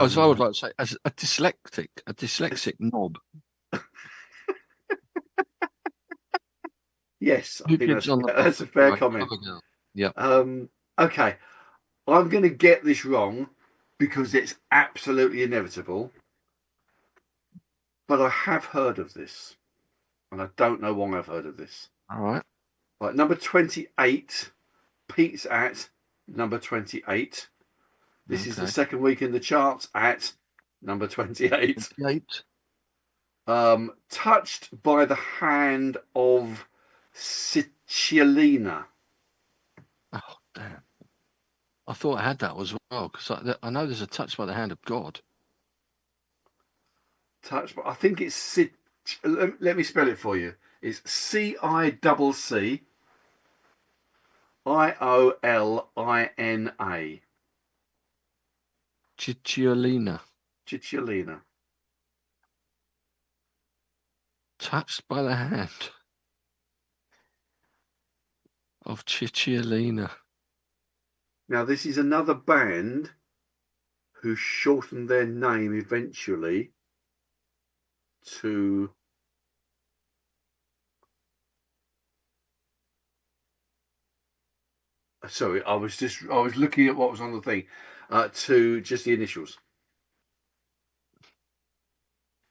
As I would like to say, as a dyslexic knob. Yes, I think that's a fair comment. Yeah. Okay. I'm going to get this wrong because it's absolutely inevitable. But I have heard of this. And I don't know why I've heard of this. All right. Right, number 28. Pete's at number 28. This is the second week in the charts at number 28. Touched by the Hand of Cicciolina. Oh, damn. I thought I had that as well, because I know there's a Touched by the Hand of God. I think it's let me spell it for you. It's CICC IOLINA. Cicciolina. Touched by the Hand of Cicciolina. Now, this is another band who shortened their name eventually to sorry, I was looking at what was on the thing, to just the initials,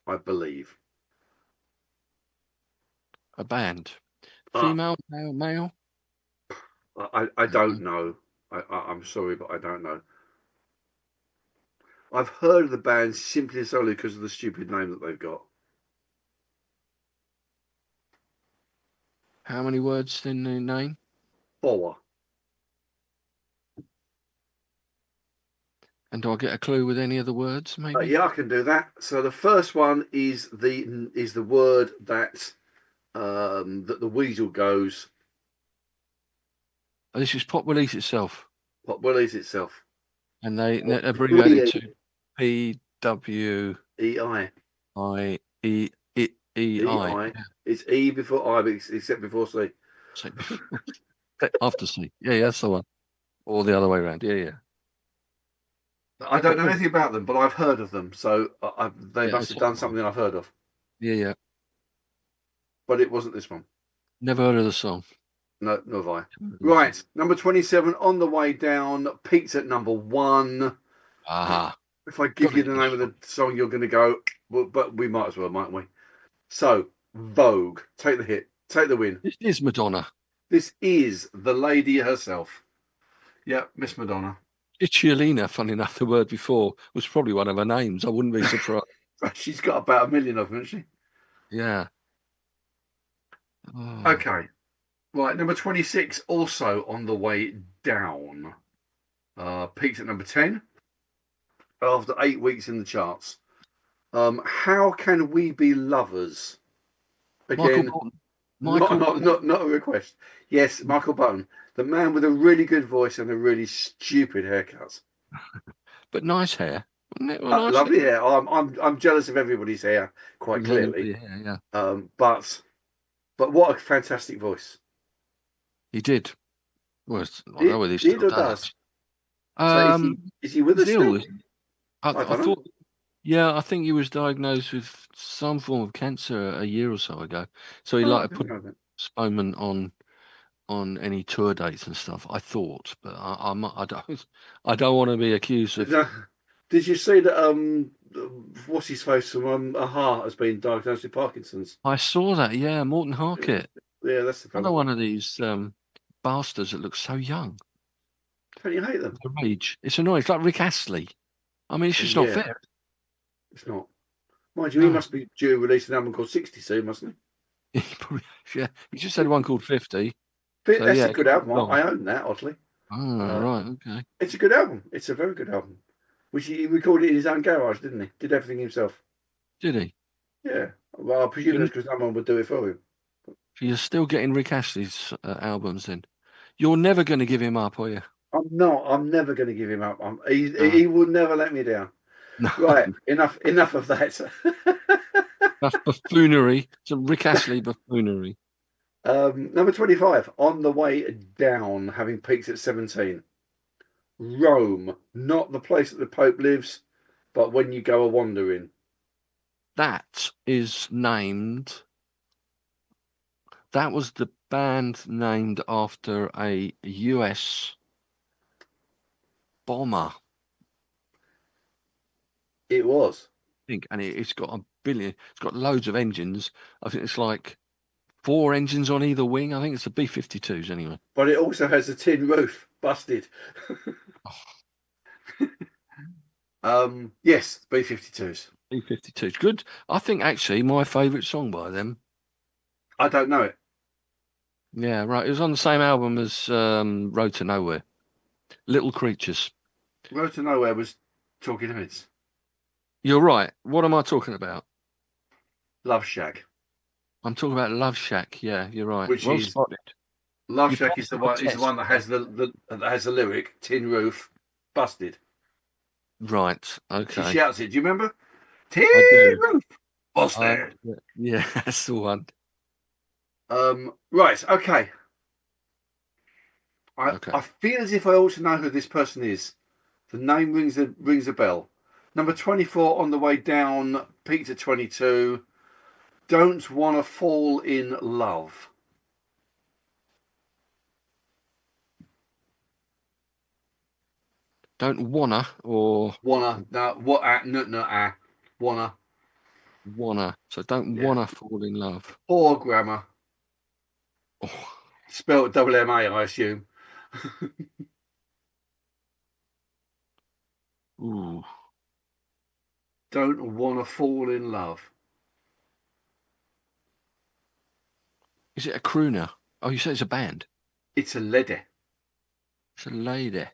I believe. A band, female, male. I don't know. I'm sorry, but I don't know. I've heard of the band simply and solely because of the stupid name that they've got. How many words in the name? 4. And do I get a clue with any of the words, maybe? Yeah, I can do that. So the first one is the word that that the weasel goes. Oh, this is Pop Release itself. Pop Release itself. And they abbreviated to PWEI. It's E before I, but except before C. After C. Yeah, that's the one. Or the other way around. Yeah. I don't know anything about them, but I've heard of them. So they Yeah, must have done something I've heard of. Yeah. But it wasn't this one. Never heard of the song. No, nor have I. Right, number 27 on the way down. Peaked at number 1. Aha. If I give you the name of the song, you're going to go, well, but we might as well, mightn't we? So, Vogue, take the hit, take the win. This is Madonna. This is the lady herself. Yeah, Miss Madonna. Cicciolina, funny enough, the word before was probably one of her names. I wouldn't be surprised. She's got about 1 million of them, hasn't she? Yeah. Oh. Okay. Right, number 26, also on the way down. Peaked at number 10 after 8 weeks in the charts. How Can We Be Lovers? Again, not a request. Yes, Michael Button, the man with a really good voice and a really stupid haircut. But nice hair. Nice lovely hair. I'm jealous of everybody's hair, quite clearly. Yeah. But what a fantastic voice. He did. Well, I know whether he still does. So is he with us still? I thought. Yeah, I think he was diagnosed with some form of cancer a year or so ago. So he put postponement on any tour dates and stuff. I thought, but I don't want to be accused of. Did you see that? What's his face from Aha has been diagnosed with Parkinson's? I saw that. Yeah, Morton Harkett. Yeah, that's the another one of these bastards that looks so young. Don't you hate them? The rage. It's annoying. It's like Rick Astley. I mean, it's just not fair. It's not. Mind you, he must be due to release an album called 60 soon, mustn't he? Yeah, he just had one called 50. That's a good album. I own that, oddly. Oh, right, okay. It's a good album. It's a very good album. Which he recorded in his own garage, didn't he? Did everything himself. Did he? Yeah. Well, I presume that's because no one would do it for him. So you're still getting Rick Astley's albums then? You're never going to give him up, are you? I'm not. I'm never going to give him up. He will never let me down. No. Right. Enough of that. Enough buffoonery. Some Rick Astley buffoonery. Number 25, on the way down, having peaked at 17. Rome, not the place that the Pope lives, but when you go a wandering. That is named. That was the band named after a US bomber. It was. I think, and it's got a billion. It's got loads of engines. I think it's like 4 engines on either wing. I think it's the B-52s anyway. But it also has a tin roof, busted. Yes, B-52s. B-52s, good. I think actually my favourite song by them. I don't know it. Yeah, right. It was on the same album as Road to Nowhere. Little Creatures. Road to Nowhere was Talking Heads. You're right. What am I talking about? Love Shack. I'm talking about Love Shack. Yeah, you're right. Which well is spotted. Love Shack is the one that has the lyric "Tin Roof, Busted." Right. Okay. She shouts it. Do you remember? Tin Roof, Busted. Yeah, that's the one. Right. Okay. I feel as if I ought to know who this person is. The name rings a bell. Number 24 on the way down, peaked at 22. Don't Wanna Fall in Love. Don't wanna or wanna. No, what? No. Wanna. Wanna. So don't wanna fall in love. Poor grammar. Oh. Spelled double M-A, I assume. Ooh. Don't Wanna Fall in Love. Is it a crooner? Oh, you said it's a band. It's a lady. It's a lady.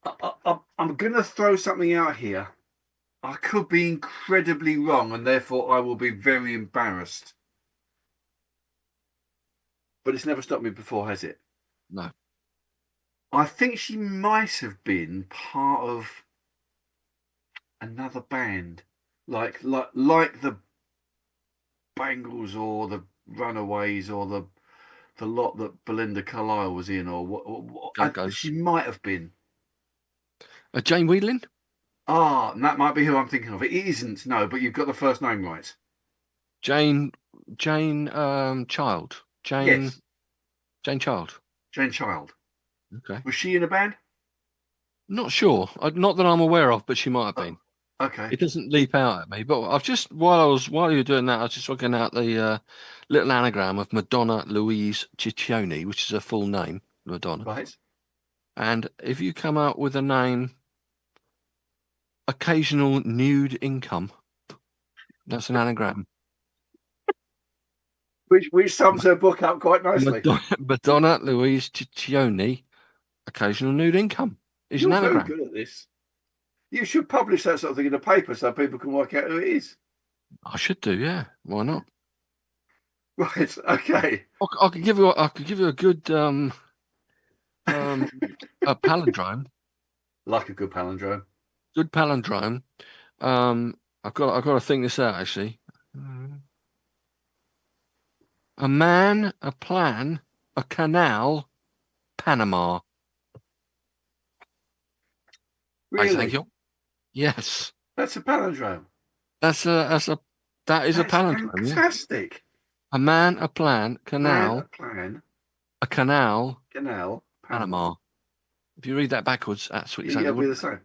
I'm going to throw something out here. I could be incredibly wrong, and therefore I will be very embarrassed. But it's never stopped me before, has it? No. I think she might have been part of another band, like the Bangles or the Runaways or the lot that Belinda Carlisle was in, or what she might have been. Jane Whelan? Ah, that might be who I'm thinking of. It isn't, no, but you've got the first name right. Jane Child. Yes, Jane Child. Jane Child. Okay. Was she in a band? Not sure. Not that I'm aware of, but she might have been. Okay. It doesn't leap out at me. But I've just while you were doing that, I was just looking at the little anagram of Madonna Louise Ciccione, which is her full name, Madonna. Right. And if you come out with a name, occasional nude income, that's an anagram. Which sums her book up quite nicely. Madonna Louise Ciccione, occasional nude income is an You're very anagram. good at this. You should publish that sort of thing in the paper so people can work out who it is. I should do, yeah. Why not? Right. Okay. I could give you a good a palindrome. Like a good palindrome. Good palindrome. I've got to think this out actually. A man, a plan, a canal, Panama. Really? Thank you. Yes, That's a palindrome. that is a That's palindrome. Yeah. fantastic. A man, a plan, Man, a canal, plan, a canal, canal, Panama. If you read that backwards, that's what It'll be exactly. the same.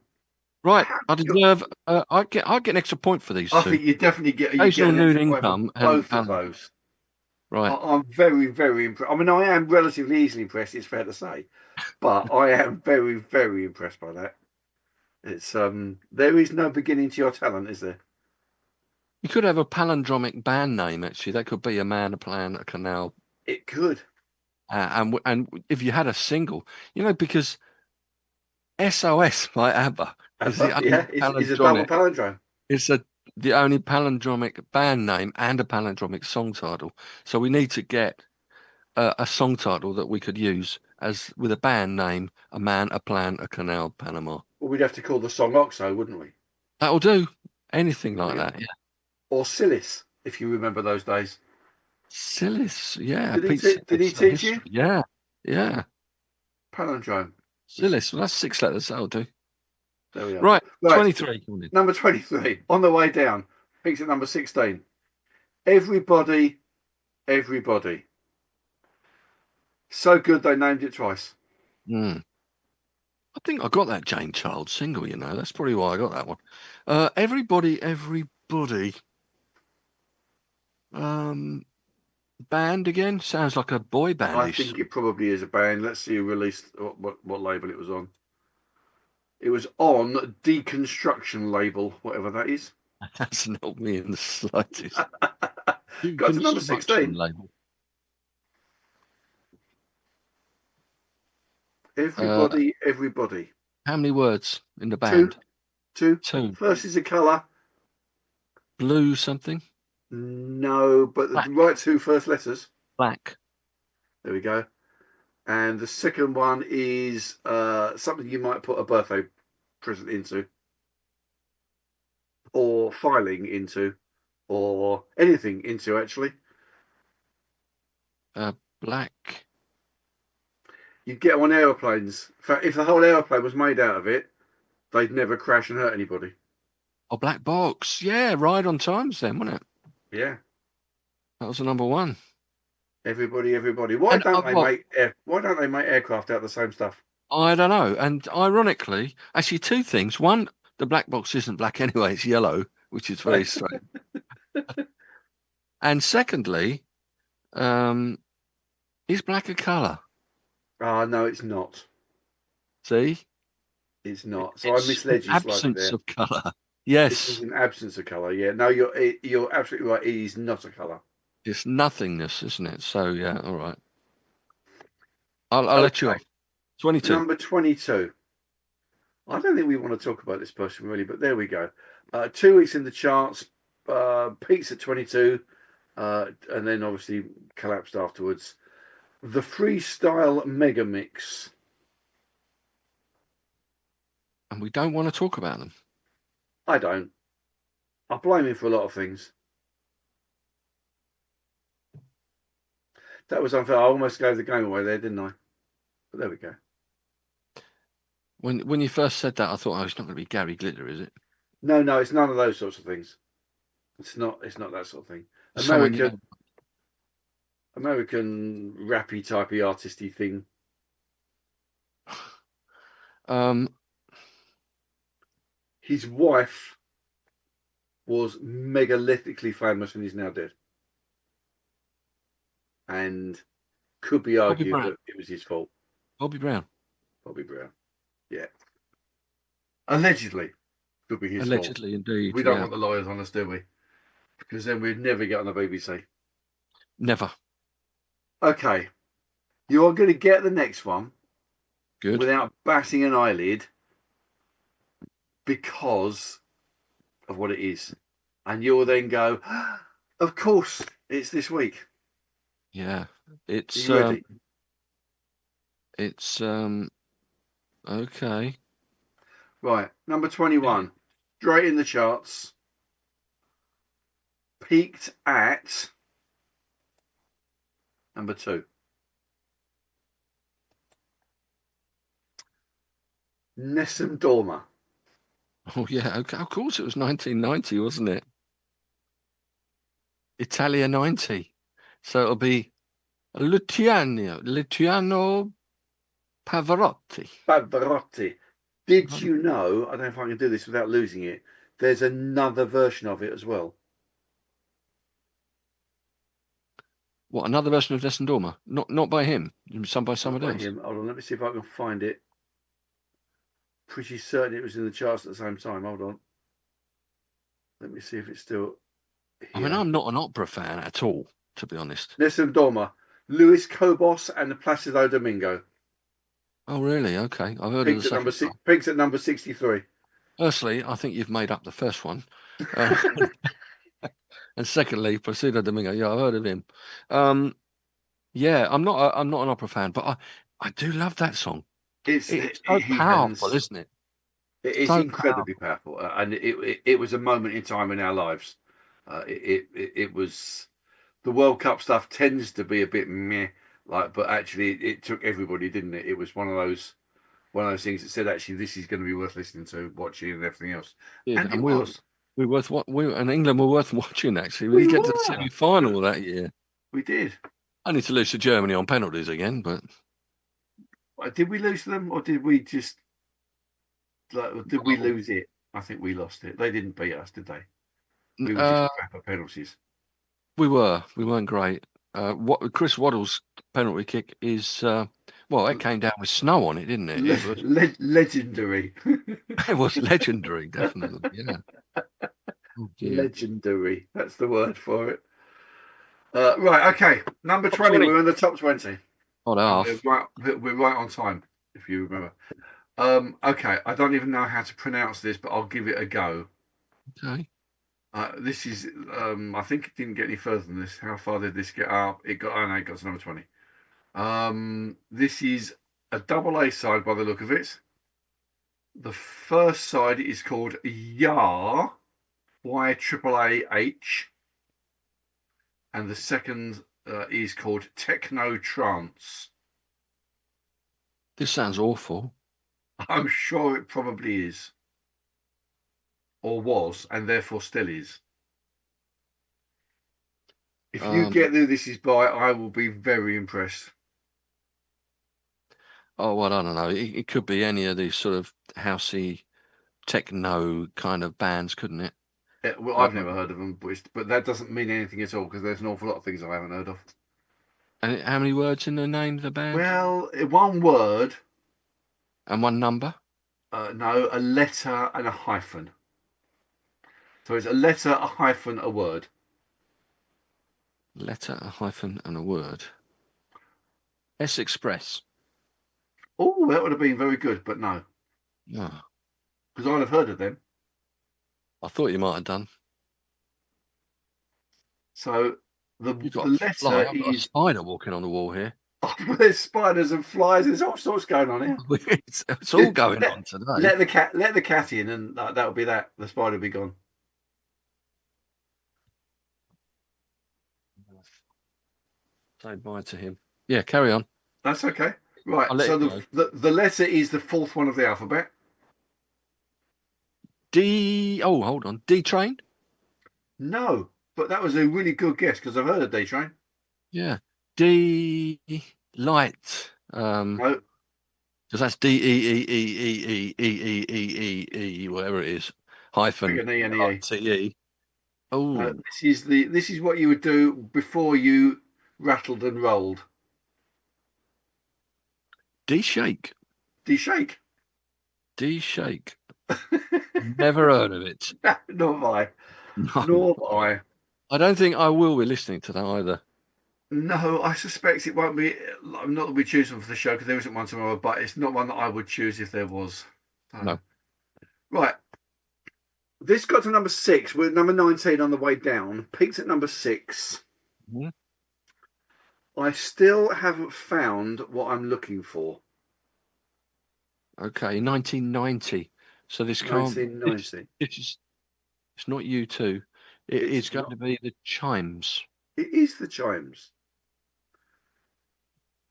Right, How- I deserve. I get an extra point for these I two. think you definitely get Occasional an nude extra point for income and both of palindrome. those. Right. I'm very, very impressed. I mean, I am relatively easily impressed, it's fair to say, but I am very, very impressed by that. It's there is no beginning to your talent, is there? You could have a palindromic band name, actually. That could be a man, a plan, a canal. It could. And if you had a single, because SOS by ABBA is the only Yeah, it's a double palindromic. palindrome. It's the only palindromic band name and a palindromic song title. So we need to get a song title that we could use as with a band name, a man, a plan, a canal, Panama. Well, we'd have to call the song Oxo, wouldn't we? That'll do. Anything like that, yeah. Or Silis, if you remember those days. Silis, yeah. Did he Pete did he Silis, teach you? Yeah, yeah. Palindrome. Silis, well, that's 6 letters. That'll do. There we are. Right, Right. 23. Number 23. On the way down. Peaks at number 16. Everybody, everybody. So good they named it twice. I think I got that Jane Child single, That's probably why I got that one. Everybody, everybody. Band again? Sounds like a boy band. I think it probably is a band. Let's see who released what label it was on. It was on Deconstruction label, whatever that is. That hasn't helped me in the slightest. Got to number 16. Label. Everybody, everybody. How many words in the band? Two. Two. First is a colour. Blue something? No, but Black. the right two first letters. Black. There we go. And the second one is something you might put a birthday present into, or filing into, or anything into, actually. Black. You get on aeroplanes. In fact, if the whole aeroplane was made out of it, they'd never crash and hurt anybody. Oh, Black Box. Yeah, Ride on Times then, wasn't it? Yeah. That was the number one. Everybody, everybody. Why don't they make aircraft out of the same stuff? I don't know. And ironically, actually, two things. One, the black box isn't black anyway; it's yellow, which is very strange. And secondly, is black a colour? No, it's not. See, it's not. So I misled you slightly absence there. of colour. Yes, It's an absence of colour. Yeah. No, you're absolutely right. It is not a colour. it's nothingness, isn't it? So yeah, all right. I'll let you off. 22. Number 22. I don't think we want to talk about this person really, but there we go. 2 weeks in the charts, peaks at 22, and then obviously collapsed afterwards. The Freestyle Mega Mix. And we don't want to talk about them. I don't. I blame him for a lot of things. That was unfair. I almost gave the game away there, didn't I? But there we go. When you first said that, I thought, oh, it's not going to be Gary Glitter, is it? No, it's none of those sorts of things. It's not that sort of thing. Someone you know. American rappy typey artisty thing. His wife was megalithically famous and is now dead. And could be argued that it was his fault. Bobby Brown. Yeah. Allegedly. Could be his fault. Allegedly, indeed. We don't want the lawyers on us, do we? Because then we'd never get on the BBC. Never. Okay. You are going to get the next one. Good. Without batting an eyelid because of what it is. And you'll then go, of course, it's this week. Yeah. It's ready? It's okay. Right, number 21. Straight in the charts. Peaked at number 2. Nessun Dorma. Oh yeah, okay. Of course it was 1990, wasn't it? Italia 90. So it'll be Luciano Pavarotti. Did you know, I don't know if I can do this without losing it, there's another version of it as well. What, another version of Nessun Dorma? Not by him, by someone else. Him. Hold on, let me see if I can find it. Pretty certain it was in the charts at the same time. Hold on. Let me see if it's still here. I mean, I'm not an opera fan at all, to be honest. Nessun Dorma, Luis Cobos and Placido Domingo. Oh, really? Okay. I've heard of the second one. Peaks at number 63. Firstly, I think you've made up the first one. And secondly, Placido Domingo. Yeah, I've heard of him. Yeah, I'm not an opera fan, but I do love that song. It's so powerful, isn't it? It is so incredibly powerful, and it was a moment in time in our lives. It was, the World Cup stuff tends to be a bit meh, but actually it took everybody, didn't it? It was one of those things that said, actually, this is going to be worth listening to, watching, and everything else. Yeah, and it was. And England were worth watching. Actually, we get to the semi-final that year. We did. Only to lose to Germany on penalties again, but did we lose them, or did we just did we lose it? I think we lost it. They didn't beat us, did they? We were just crap at penalties. We weren't great. Chris Waddle's penalty kick is it came down with snow on it, didn't it? It was legendary. It was legendary, definitely. Yeah. Oh, legendary. That's the word for it. Right. Okay. Number 20. We're in the top 20. We're right on time, if you remember. Okay. I don't even know how to pronounce this, but I'll give it a go. Okay. This is. I think it didn't get any further than this. How far did this get up? It got to number 20. This is a double A side by the look of it. The first side is called Yar, YAAH, and the second is called Techno Trance. This sounds awful. I'm sure it probably is, or was, and therefore still is. If you get who this is by, I will be very impressed. Oh, well, I don't know. It could be any of these sort of housey techno kind of bands, couldn't it? Well, I've never heard of them, but that doesn't mean anything at all, because there's an awful lot of things I haven't heard of. And how many words in the name of the band? Well, one word. And one number? No, a letter and a hyphen. So it's a letter, a hyphen, a word. Letter, a hyphen, and a word. S Express. Oh, that would have been very good, but no. No. Because I'd have heard of them. I thought you might have done. So the letter is a spider walking on the wall here. Oh, there's spiders and flies. There's all sorts going on here. It's all going on today. Let the cat in, and that'll be that. The spider will be gone. Say bye to him. Yeah, carry on. That's okay. Right. I'll let So it go. the letter is the fourth one of the alphabet. D. Oh, hold on. D Train. No, but that was a really good guess because I've heard of D Train. Yeah. D. Light. No, Because that's D-E-E-E-E-E-E-E-E-E, whatever it is, hyphen an E and E. L-I-T-E. Oh, This is what you would do before you rattled and rolled. D-Shake. D shake. D-Shake. Never heard of it. Nor have I. No. Nor have I. I don't think I will be listening to that either. No, I suspect it won't be. I'm not that we choose one for the show because there isn't one tomorrow, but it's not one that I would choose if there was. No. Right. This got to number 6. We're at number 19 on the way down. Peaked at number 6. Mhm. I still haven't found what I'm looking for. Okay, 1990. So this can't. 1990. It's not you two. It's It's going not. to be the Chimes. It is the Chimes.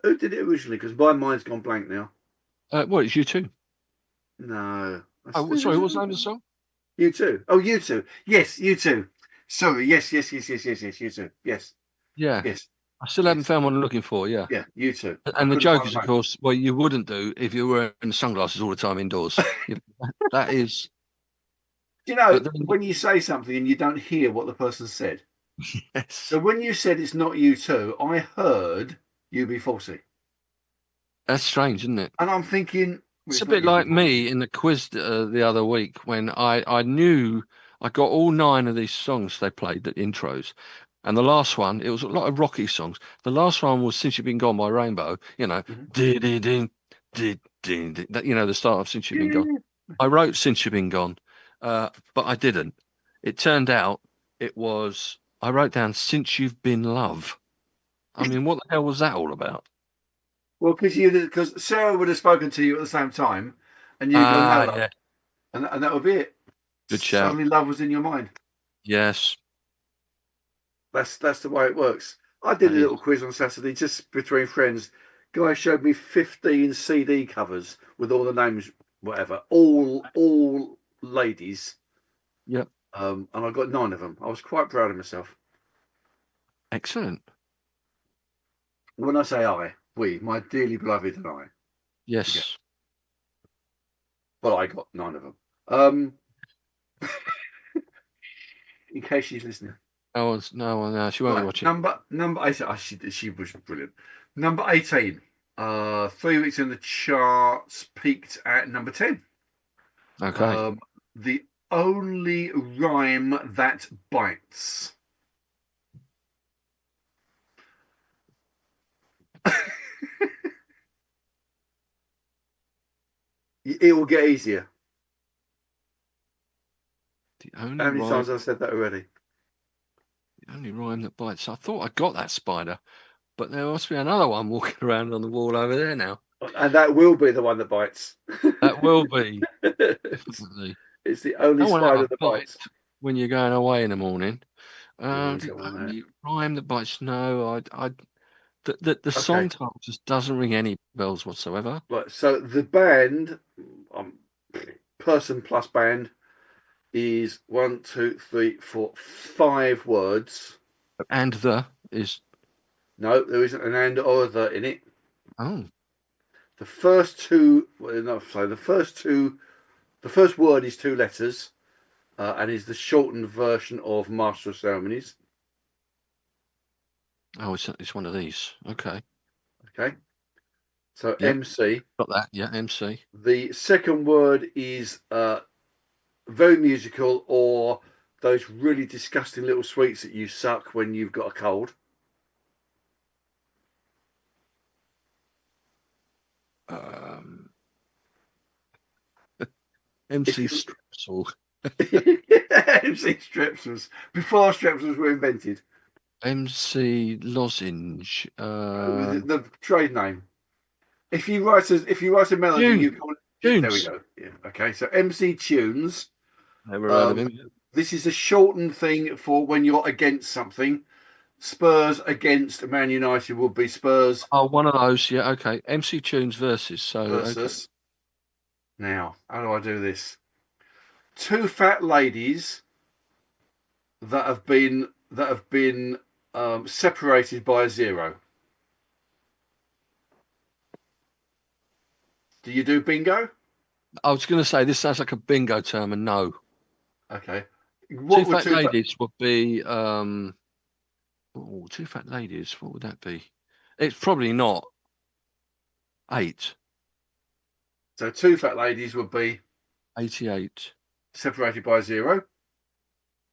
Who did it originally? Because my mind's gone blank now. Well, it's you two. No. Oh, sorry. What's the name of the song? You too. Oh, you too. Yes, you too. Sorry. Yes. You too. Yes. Yeah. Yes. I still haven't found what I'm looking for. Yeah. Yeah, you too. And the joke is, of course, well, you wouldn't do if you were wearing sunglasses all the time indoors. That is. You know, Then, when you say something and you don't hear what the person said. yes. So when you said it's not you too, I heard UB40. That's strange, isn't it? And I'm thinking. It's a bit like me in the quiz the other week when I knew I got all 9 of these songs they played, the intros. And the last one, it was a lot of rocky songs. The last one was Since You've Been Gone by Rainbow, ding, ding, ding, ding, ding, ding, the start of Since You've Been Gone. I wrote Since You've Been Gone, but I didn't. It turned out I wrote down Since You've Been Love. I mean, what the hell was that all about? Well, because Sarah would have spoken to you at the same time, and you go no, love. Yeah. And that would be it. Good shout. Suddenly, love was in your mind. Yes. That's the way it works. I did a little quiz on Saturday just between friends. Guy showed me 15 CD covers with all the names, whatever, all ladies. Yep. And I got 9 of them. I was quite proud of myself. Excellent. When I say we, my dearly beloved and I. Yes. Yeah. But I got 9 of them. In case she's listening. No, she won't be watching. Number 18. She was brilliant. Number 18. 3 weeks in the charts, peaked at number 10. Okay. The only rhyme that bites. It will get easier. How many times have I said that already? The only rhyme that bites. I thought I got that spider, but there must be another one walking around on the wall over there now. And that will be the one that bites. That will be. Definitely. It's the only spider that bites. When you're going away in the morning. The only rhyme that bites. No, the song title just doesn't ring any bells whatsoever. Right, so the band, person plus band, is 1, 2, 3, 4, 5 words. And the is. No, there isn't an and or a the in it. Oh. The first two, the first word is 2 letters, and is the shortened version of Master of Ceremonies. Oh, it's one of these. Okay. Okay. So yep. MC. Got that, yeah, MC. The second word is very musical, or those really disgusting little sweets that you suck when you've got a cold. MC Strepsil. MC Strepsils. Before Strepsils were invented. MC Lozenge. The trade name. If you write a melody, you call it. Tunes. There we go. Yeah. Okay. So MC Tunes. Never heard of him. This is a shortened thing for when you're against something. Spurs against Man United would be Spurs Oh, one of those. Yeah, okay. MC Tunes versus. So, okay. versus. Now, how do I do this? Two fat ladies that have been separated by a zero. Do you do bingo? I was going to say this sounds like a bingo term, and no. Okay. Two What would fat ladies would be two fat ladies. What would that be? It's probably not 8. So two fat ladies would be 88. separated by a zero.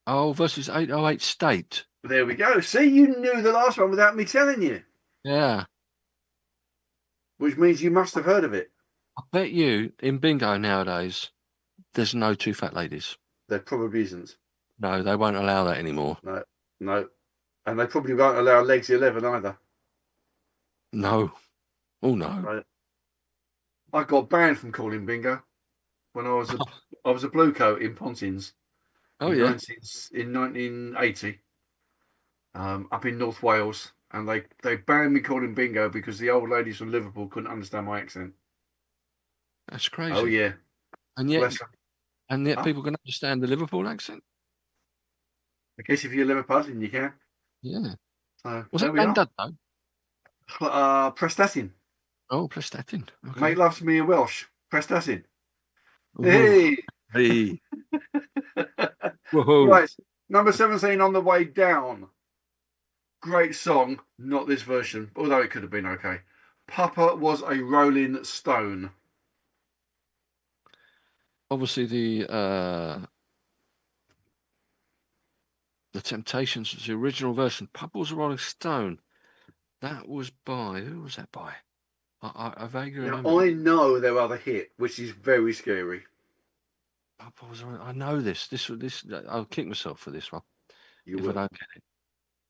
Oh, versus 808 State. There we go. See, you knew the last one without me telling you, Yeah. which means you must have heard of it. I bet you in bingo nowadays, there's no two fat ladies. There probably isn't. No, they won't allow that anymore. No. And they probably won't allow Legs 11 either. No. Oh, no. Right. I got banned from calling bingo when I was a blue coat in Pontins. Oh, in yeah. 1980, up in North Wales, and they banned me calling bingo because the old ladies from Liverpool couldn't understand my accent. That's crazy. Oh yeah, And yet, bless them. people can understand the Liverpool accent. I guess if you're Liverpudlian, you can. Yeah. So Was there it we are. Bandad though? Prestatin. Oh, Prestatin. Okay. Mate loves me in Welsh. Prestatin. Ooh. Hey. Hey. Whoa. Right, number 17 on the way down. Great song, not this version, although it could have been okay. Papa was a Rolling Stone. Obviously, the Temptations was the original version. Papa was a Rolling Stone. That was by who was that by? I vaguely remember. Now, I know their other hit, which is very scary. Papa was. I know this. This. I'll kick myself for this one. You if will. I don't get it.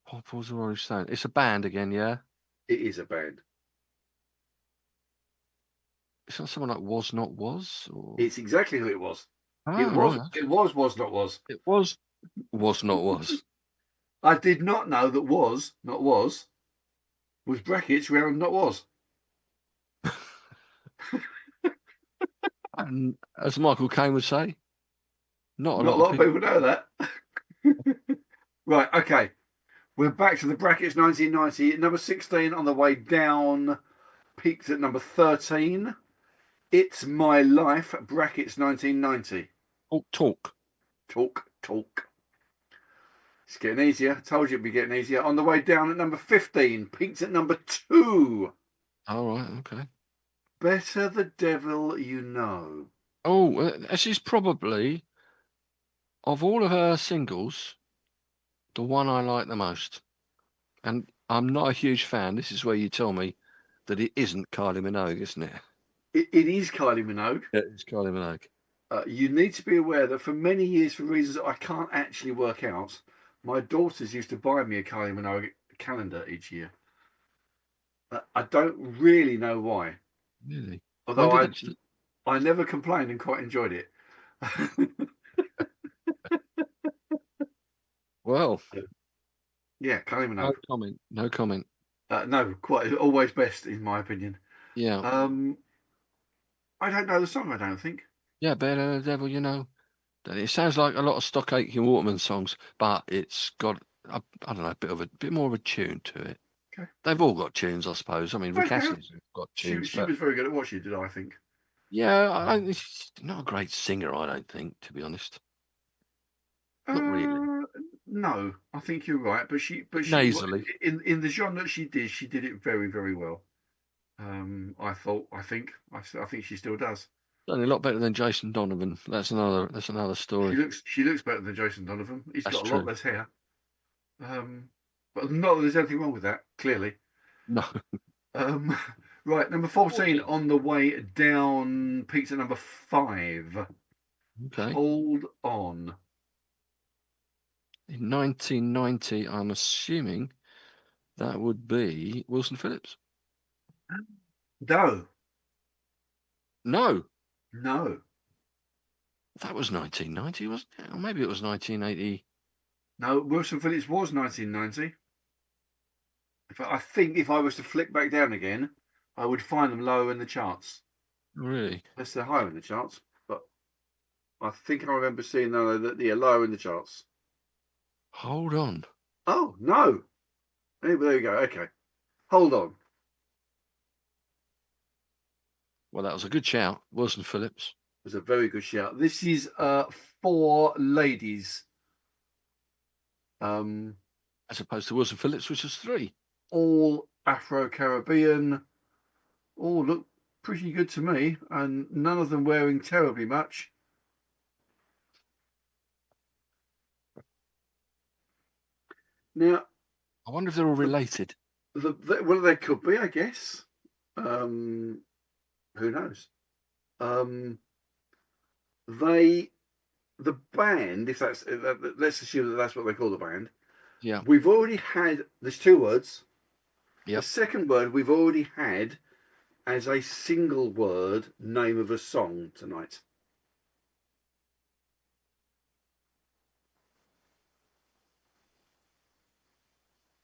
Papa was a Rolling Stone. It's a band again, yeah. It is a band. It's not someone like Was Not Was. Or... It's exactly who it was. Right. Was not was. It was Not Was. I did not know that was not was brackets around not was. And as Michael Caine would say, not a lot lot of people know that. Right, okay. We're back to the brackets 1990. Number 16 on the way down. Peaked at number 13. It's My Life, brackets 1990. Talk. It's getting easier. Told you it'd be getting easier. On the way down at number 15. Peaked at number 2. All right, okay. Better the Devil You Know. Oh, this is probably, of all of her singles, the one I like the most. And I'm not a huge fan. This is where you tell me that it isn't Kylie Minogue, isn't it? It is Kylie Minogue. It's Kylie Minogue. You need to be aware that for many years, for reasons that I can't actually work out, my daughters used to buy me a Kylie Minogue calendar each year. I don't really know why. Really? Although I never complained and quite enjoyed it. Well, yeah, Kylie Minogue. No comment. No, quite always best in my opinion. Yeah. I don't know the song. I don't think. Yeah, Better the Devil, you know. It sounds like a lot of Stock Aitken Waterman songs, but it's got I don't know, a bit more of a tune to it. Okay. They've all got tunes, I suppose. I mean, Rick Astley's got tunes. She was very good at what she did, I think. Yeah, she's not a great singer, I don't think, to be honest. Not really. No, I think you're right, but she nasally in the genre she did it very, very well. I think she still does. Certainly a lot better than Jason Donovan. That's another story. She looks better than Jason Donovan. He's got a true. lot less hair. But not that there's anything wrong with that, clearly. No. Right, number 14 on the way down, peaked at number 5. Okay. Hold On. In 1990, I'm assuming that would be Wilson Phillips. No. That was 1990, wasn't it? Or maybe it was 1980. No, Wilson Phillips was 1990. In fact, I think if I was to flick back down again, I would find them lower in the charts. Really? Unless they're higher in the charts. But I think I remember seeing that they're lower in the charts. Hold on. Oh, no. There you go. Okay. Hold on. Well, that was a good shout. Wasn't Phillips? It was a very good shout. This is 4 ladies. As opposed to Wilson Phillips, which was 3. All Afro-Caribbean. All look pretty good to me, and none of them wearing terribly much. Now, I wonder if they're all related. Well, they could be, I guess. Who knows? The band, if that's, let's assume that that's what they call the band. Yeah. We've already had, there's 2 words. Yep. The second word we've already had as a single word name of a song tonight.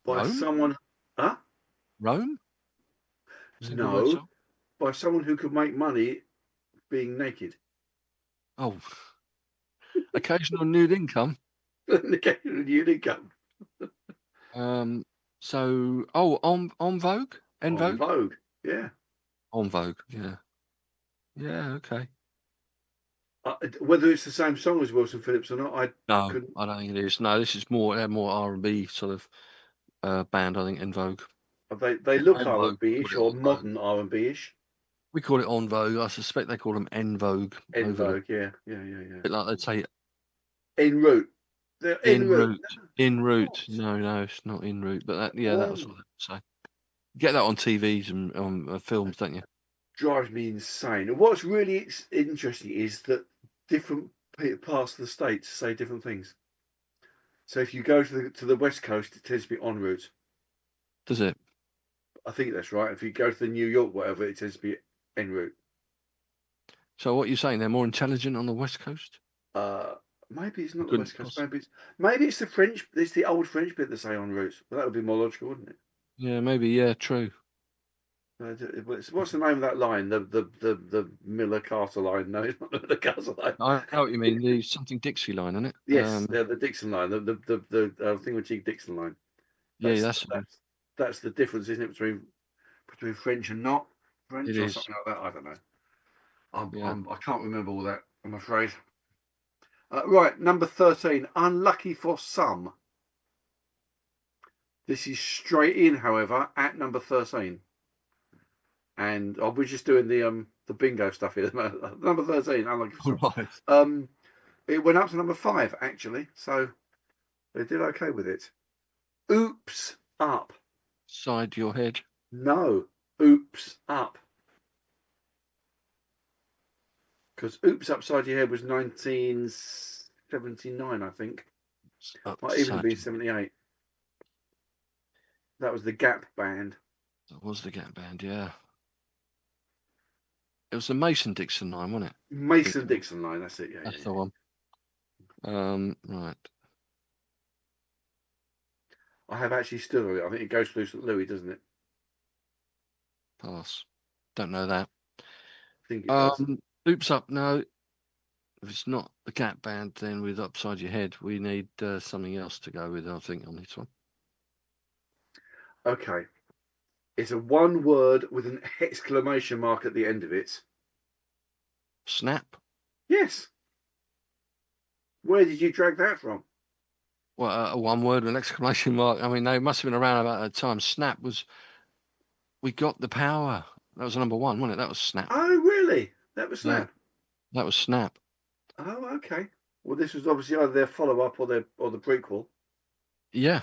By Rome? someone, huh? Rome? No, by someone who could make money being naked. Oh, occasional nude income. Occasional nude income. So, on Vogue? En On Vogue? Vogue, yeah. On Vogue, yeah. Yeah, okay. Whether it's the same song as Wilson Phillips or not, I No, couldn't. I don't think it is. No, this is more R&B sort of band, I think, En Vogue. They look En Vogue, R&B-ish or modern R&B-ish. We call it On Vogue. I suspect they call them En Vogue. En over Vogue, there. yeah. A bit like they'd say En route. They're en route. En route. What? No, it's not en route. But that was what they'd say. You get that on TVs and on films, don't you? Drives me insane. And what's really interesting is that different parts of the states say different things. So if you go to the West Coast, it tends to be en route. Does it? I think that's right. If you go to the New York, whatever, it tends to be en route. So what you're saying, they're more intelligent on the West Coast? Maybe it's not the Couldn't West Coast. possibly. Maybe it's the French. It's the old French bit that say en route. Well, that would be more logical, wouldn't it? Yeah, maybe. Yeah, true. What's the name of that line? The Miller Carter line? No, it's not the Miller Carter line. I know what you mean. The something Dixie line, isn't it? Yes, the Dixon line. The thingamajig Dixon line. That's the difference, isn't it, between French and not French or something like that? I don't know. I can't remember all that, I'm afraid. Right, number 13. Unlucky for some. This is straight in, however, at number 13. And we're just doing the bingo stuff here. Number 13, unlucky for some. Right. It went up to number 5, actually. So they did okay with it. Oops Up. Side your head. No, Oops Up. Because Oops Upside Your Head was 1979, I think. Might even have been 78. That was the Gap band. That was the Gap band, yeah. It was the Mason-Dixon line, wasn't it? Mason-Dixon line, that's it, yeah. That's the one. Right. I have actually stood on it. I think it goes through St. Louis, doesn't it? Pass. Don't know that. I think it does. Oops Up, no. If it's not the Gap band, then with Upside Your Head, we need something else to go with, I think, on this one. Okay. It's a one word with an exclamation mark at the end of it. Snap? Yes. Where did you drag that from? Well, one word with an exclamation mark. I mean, they must have been around about that time. Snap was... We Got the Power. That was number 1, wasn't it? That was Snap. Oh, really? That was Snap? Yeah, that was Snap. Oh, okay. Well, this was obviously either their follow-up or the prequel. Yeah.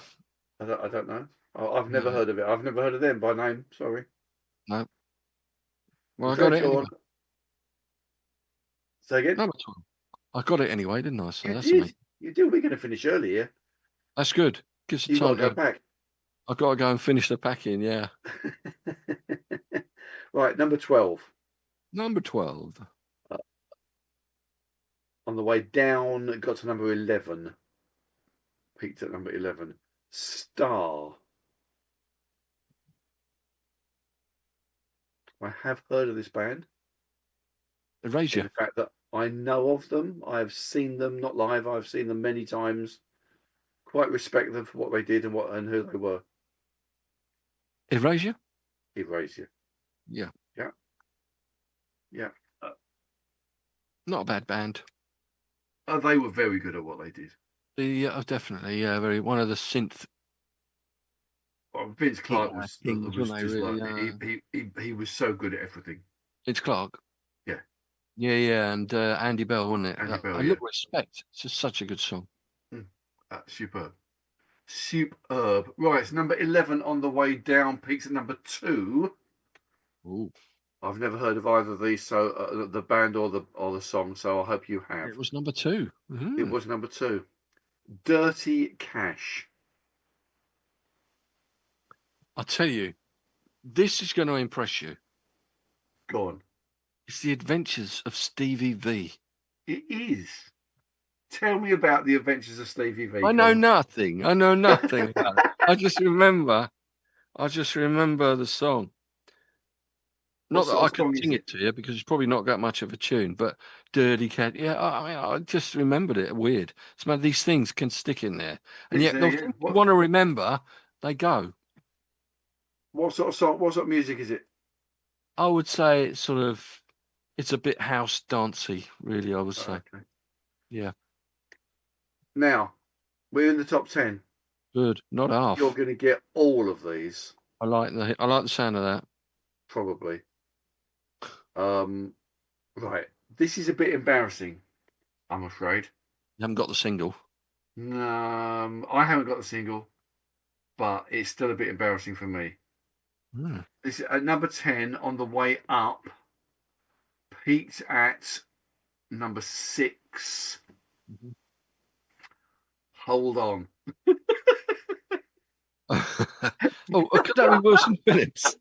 I don't know. I've never heard of it. I've never heard of them by name. Sorry. No. Well, I got it anyway. Say again? Number 12. I got it anyway, didn't I? So you that's did. amazing. You did. We're going to finish early here. That's good. Gives us You've time got to go back. I've got to go and finish the packing, yeah. Right, number 12. Number 12. On the way down, got to number 11. Peaked at number 11. Star. I have heard of this band. In Erasure. the fact that I know of them, I have seen them, not live. I've seen them many times. Quite respect them for what they did and who they were. Erasure? Erasure. Yeah. Yeah. Yeah. Not a bad band. They were very good at what they did. Definitely, yeah, one of the synth Well, Vince Clarke was kings, weren't they, just really? like he was so good at everything. Vince Clarke. Yeah. Yeah, and Andy Bell, wasn't it? Andy Bell, A yeah. Little Respect. It's just such a good song. Superb. Superb. Right, it's number 11 on the way down. Peaks at number 2. Ooh. I've never heard of either of these, so the band or the song. So I hope you have. It was number 2. Mm-hmm. It was number 2. Dirty Cash. I'll tell you, this is going to impress you. Go on. It's the adventures of Stevie V. It is. Tell me about the adventures of Stevie V. I know nothing. I know nothing about it. I just remember the song. Not that I could sing it to you because it's probably not got much of a tune, but Dirty Cat. Yeah, I just remembered it. Weird. Some of these things can stick in there, and yet the things you want to remember, they go. What sort of song? What sort of music is it? I would say it's a bit house dancey, really. I would say. Okay. Yeah. Now we're in the top 10. Good. Not half. You're going to get all of these. I like the sound of that. Probably. Right. This is a bit embarrassing, I'm afraid. You haven't got the single. I haven't got the single, but it's still a bit embarrassing for me. This is at number 10 on the way up. Peaked at number 6. Mm-hmm. Hold on. Could that be Wilson Phillips?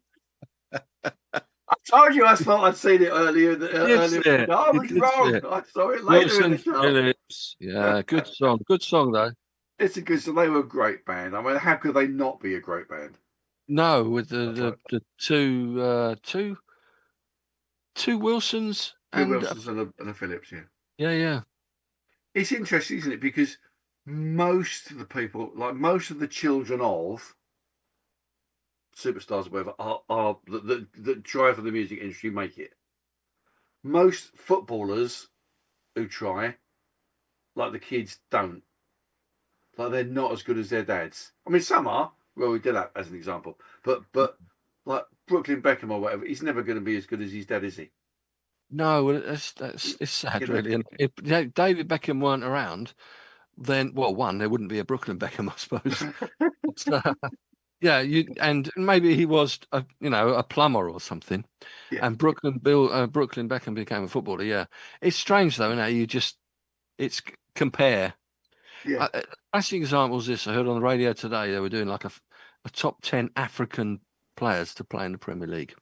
I told you I thought I'd seen it earlier. No, I was wrong. I saw it later in the show. Phillips. Yeah, good song. Good song, though. It's a good song. They were a great band. I mean, how could they not be a great band? No, with the two Wilsons and Wilsons and a Phillips, yeah. Yeah. It's interesting, isn't it? Because most of the people, like most of the children of superstars or whatever, are that drive for the music industry make it. Most footballers who try, like the kids, don't. Like they're not as good as their dads. I mean, some are. Well, we did that as an example. But like Brooklyn Beckham or whatever, he's never going to be as good as his dad, is he? No, it's sad, really. And if David Beckham weren't around, then there wouldn't be a Brooklyn Beckham, I suppose. Yeah, and maybe he was a plumber or something, and Brooklyn Beckham became a footballer. Yeah, it's strange though, it's compare. Yeah. Classic example is this. I heard on the radio today they were doing like a top 10 African players to play in the Premier League.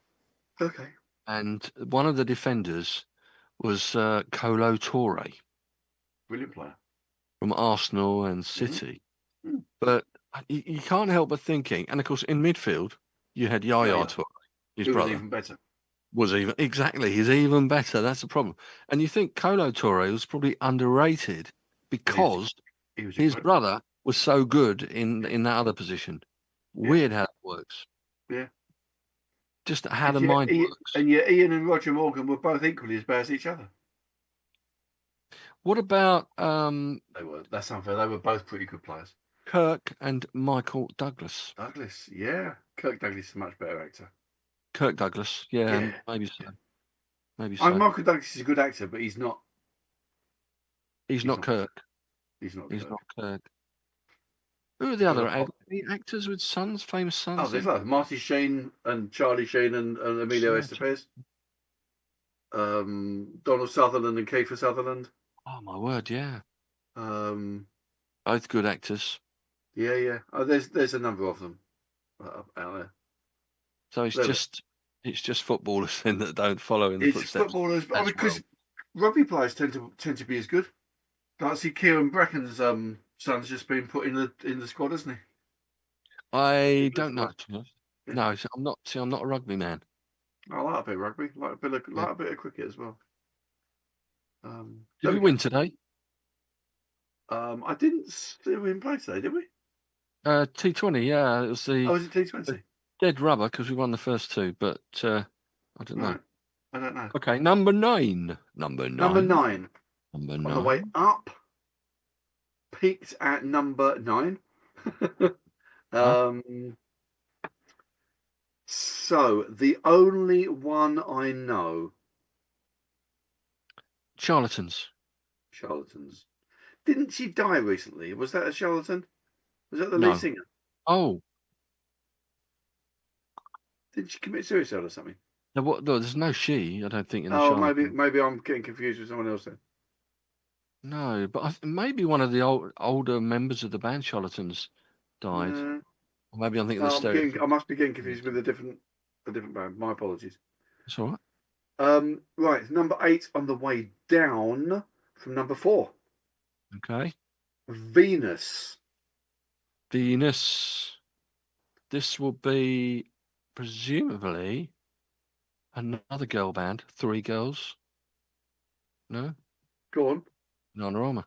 Okay. And one of the defenders was Kolo Toure. Brilliant player. From Arsenal and City. Mm-hmm. But you can't help but thinking, and of course in midfield you had Yaya Toure, his brother. Was even better. He's even better. That's the problem. And you think Kolo Toure was probably underrated because his brother was so good in that other position. Weird how it works. Yeah. Just how the mind works. And yet Ian and Roger Morgan were both equally as bad as each other. What about that's unfair. They were both pretty good players. Kirk and Michael Douglas. Yeah. Kirk Douglas is a much better actor. Kirk Douglas, maybe so. Maybe so. And Michael Douglas is a good actor, but he's not. He's not Kirk. He's not Kirk. Who are the other actors with sons, famous sons? Oh, there's like Marty Sheen and Charlie Sheen and Emilio Estevez. Donald Sutherland and Kiefer Sutherland. Oh my word, yeah. Both good actors. Yeah. Oh, there's a number of them out there. So it's just footballers then that don't follow in the footsteps. It's footballers, because rugby players tend to be as good. Like see Kieran Brecken's son's just been put in the squad, hasn't he? I don't know. No, I'm not a rugby man. I like a bit of rugby. Like a bit of cricket as well. Did we win today? I didn't see him play today, did we? T20, yeah. It was the Was it T20? dead rubber because we won the first two, but I don't know. Right. I don't know. Okay, number 9. Number 9. Number 9. Number On 9. the way up, peaked at number 9. So, the only one I know. Charlatans. Charlatans. Didn't she die recently? Was that a charlatan? Was that the No. lead singer? Oh, Did she commit suicide or something? no, there's no she, I don't think, in the Oh, Charlatans. maybe I'm getting confused with someone else then. No, but maybe one of the older members of the band Charlatans died. Or maybe I'm thinking the I must be getting confused with a different band. My apologies. That's all right. Right, number 8 on the way down from number 4. Okay. Venus. Venus. This will be presumably another girl band. 3 girls. No? Go on. Panorama.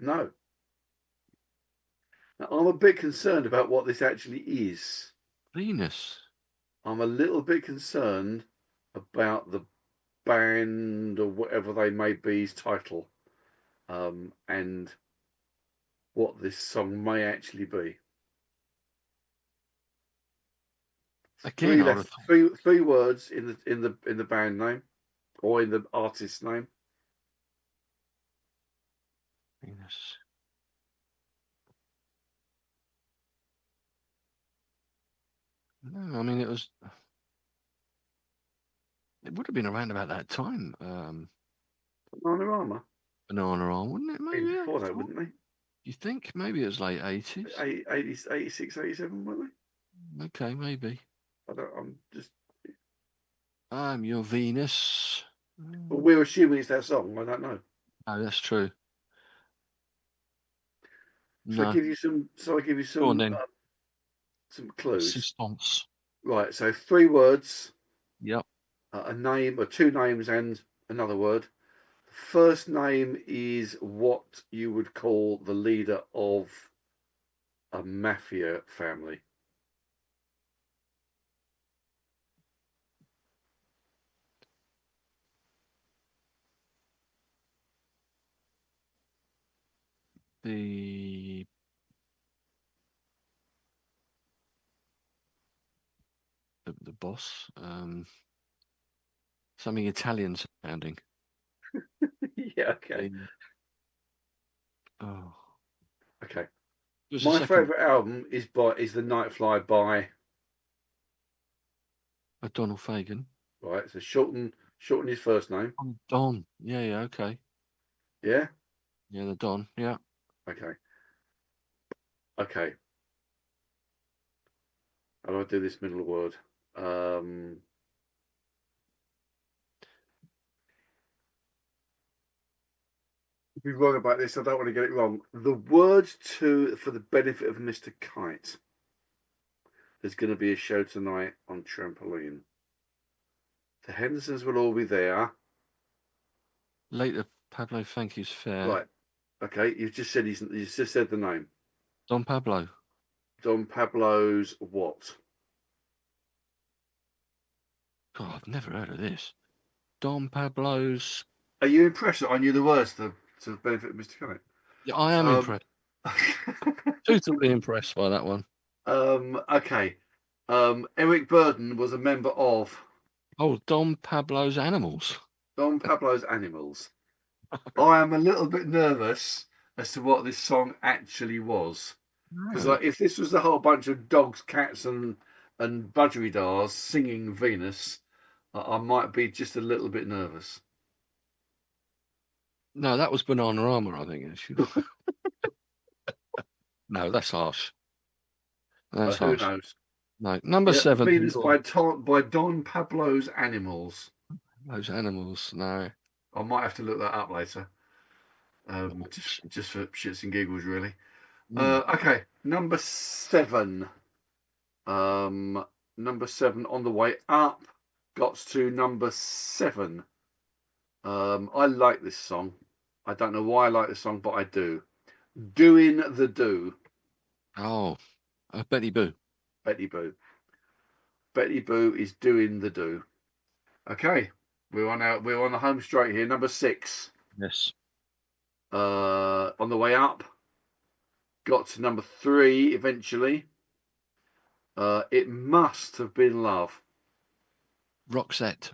No. Now, I'm a bit concerned about what this actually is. Venus. I'm a little bit concerned about the band or whatever they may be's title, and what this song may actually be. Again, I would have thought. Three words in the band name or in the artist's name. Venus. No, I mean it would have been around about that time. Panorama. Banana, wouldn't it? Maybe Before that, wouldn't they? You think maybe it was late 80s? 86, 87, weren't they? Okay, maybe. I'm your Venus. But we're assuming it's that song. I don't know. Oh, that's true. Shall I give you some? Go on then. Some clues. Assistance. Right. So 3 words. Yep. A name or 2 names and another word. The first name is what you would call the leader of a mafia family. The boss. Something Italian sounding. Yeah. Okay. Oh. Okay. My favourite album is The Night Fly by Donald Fagen. Right. So shorten his first name. Don. Yeah. Okay. Yeah. Yeah, the Don. Yeah. Okay. Okay. How do I do this middle word? Be wrong about this. I don't want to get it wrong. The word for the benefit of Mr. Kite. There's going to be a show tonight on Trampoline. The Hendersons will all be there. Later, Pablo Thank You's fair. Right. Okay. You've just said the name. Don Pablo. Don Pablo's what? God, I've never heard of this. Don Pablo's. Are you impressed that I knew the words to the benefit of Mr. Kite? Yeah, I am impressed. Totally impressed by that one. Okay. Eric Burden was a member of Don Pablo's Animals. Don Pablo's Animals. I am a little bit nervous as to what this song actually was. Because if this was a whole bunch of dogs, cats, and budgerigars singing Venus, I might be just a little bit nervous. No, that was Bananarama, I think. Actually. No, that's harsh. That's harsh. Who knows? No, number 7. Venus by Don Pablo's Animals. Those animals, no. I might have to look that up later. Just for shits and giggles, really. Okay, number 7. Number 7 on the way up. got to number 7. I like this song. I don't know why I like this song, but I do. Doing the Do. Oh, Betty Boo. Betty Boo. Betty Boo is doing the do. Okay, we're on the home straight here. Number 6. Yes. On the way up. Got to number 3 eventually. It Must Have Been Love. Roxette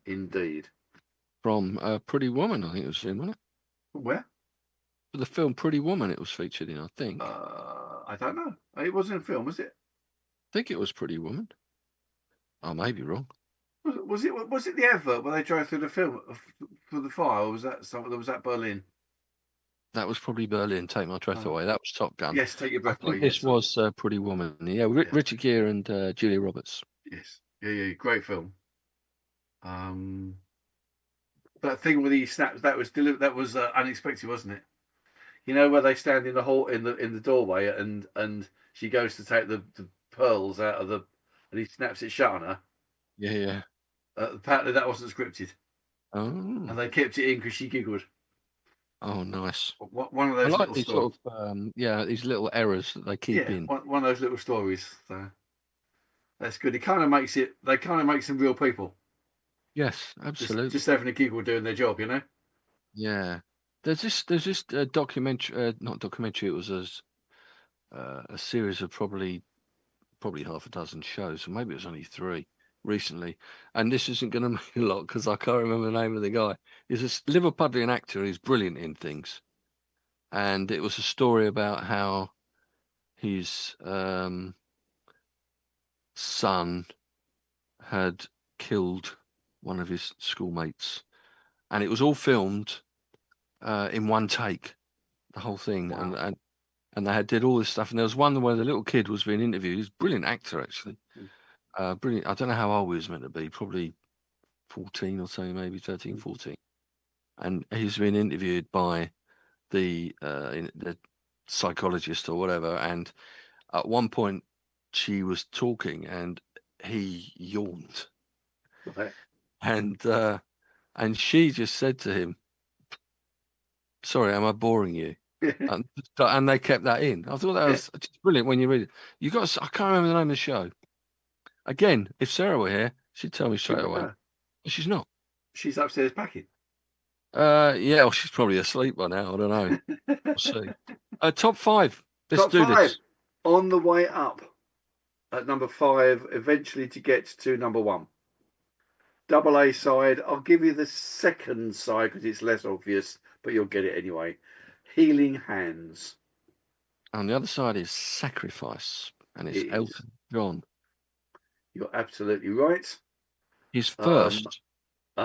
Indeed. from Pretty Woman, I think it was in, wasn't it? Where? For the film Pretty Woman, it was featured in, I think. I don't know. It wasn't a film, was it? I think it was Pretty Woman. I may be wrong. Was it the advert where they drove through the film through the fire, or was that something? Was that Berlin? That was probably Berlin. Take My Breath Away. That was Top Gun. Yes, Take Your Breath I Away. think this was Pretty Woman. Yeah, Richard Gere and Julia Roberts. Yes, yeah, great film. That thing with the snaps, that was unexpected, wasn't it? You know, where they stand in the hall in the doorway, and she goes to take the pearls out of and he snaps it shut on her. Yeah. Apparently that wasn't scripted. Oh. And they kept it in because she giggled. Oh, nice. One of those little these stories. sort of, these little errors that they keep in. One of those little stories. So that's good. They kind of makes them real people. Yes, absolutely. Just having a giggle doing their job, you know. Yeah. There's this documentary, not documentary. It was a series of probably half a dozen shows, or maybe it was only 3 recently. And this isn't going to mean a lot because I can't remember the name of the guy. He's a Liverpudlian actor. He's brilliant in things. And it was a story about how his son had killed one of his schoolmates, and it was all filmed in one take, the whole thing. Wow. And they did all this stuff. And there was one where the little kid was being interviewed. He's a brilliant actor, actually. Brilliant. I don't know how old he was meant to be, probably 14 or so, maybe 13, 14. And he's been interviewed by the psychologist or whatever. And at one point, she was talking and he yawned. Right. And she just said to him, "Sorry, am I boring you?" and they kept that in. I thought that was just brilliant when you read it. I can't remember the name of the show. Again, if Sarah were here, she'd tell me straight away. But she's not. She's upstairs packing. Yeah, well, she's probably asleep by now. I don't know. We'll see. Top 5. Let's Top do 5. this. On the way up at number 5, eventually to get to number 1. Double A side. I'll give you the second side because it's less obvious, but you'll get it anyway. Healing Hands. On the other side is Sacrifice, and it's Elton John. You're absolutely right. His first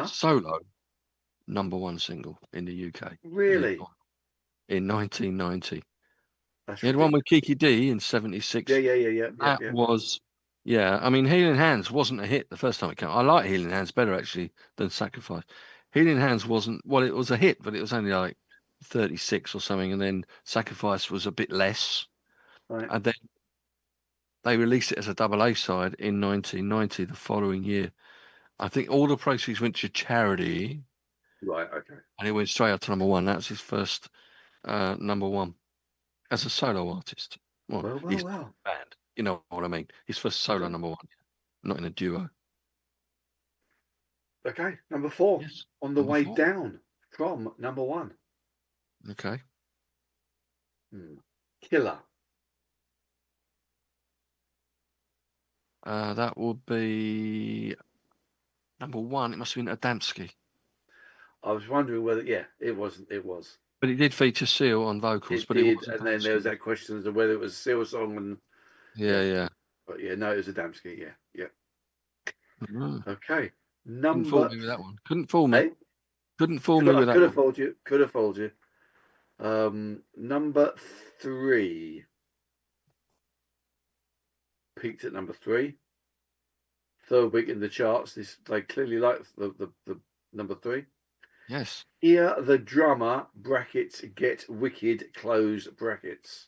solo number 1 single in the UK. Really? In 1990. He had one with Kiki D in 76. Yeah. That was, I mean, Healing Hands wasn't a hit the first time it came. I like Healing Hands better, actually, than Sacrifice. Healing Hands wasn't, well, it was a hit, but it was only like 36 or something. And then Sacrifice was a bit less. Right. And then they released it as a double A side in 1990, the following year. I think all the proceeds went to charity. Right, okay. And it went straight up to number 1. That was his first number 1 as a solo artist. Well. Band. You know what I mean? His first solo number 1, not in a duo. Okay, number 4. Yes. On the way down from number 1. Okay. Killer. That would be number 1. It must have been Adamski. I was wondering whether, it wasn't. It was. But it did feature Seal on vocals. It but did, it was and then there was that question as to whether it was a Seal song and. Yeah. But no, it was Adamski. Yeah. Mm. Okay. Couldn't fool me with that one. Couldn't fool me. Hey? Couldn't fool me with that one. Could have fooled you. Number 3. Peaked at number 3. 3rd week in the charts. They clearly like the number 3. Yes. Here the drummer brackets get wicked close brackets.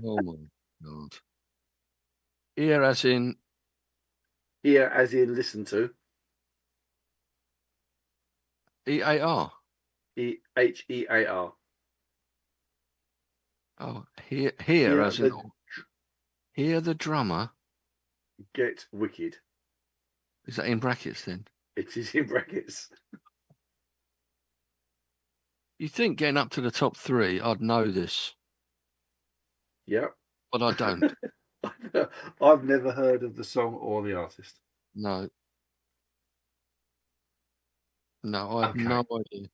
Oh my God. Ear as in Here, as in listen to. EAR. Hear. Oh, here as in hear the drummer. Get wicked. Is that in brackets then? It is in brackets. You think getting up to the top 3, I'd know this, Yep. but I don't. I've never heard of the song or the artist. No. No, I have no idea.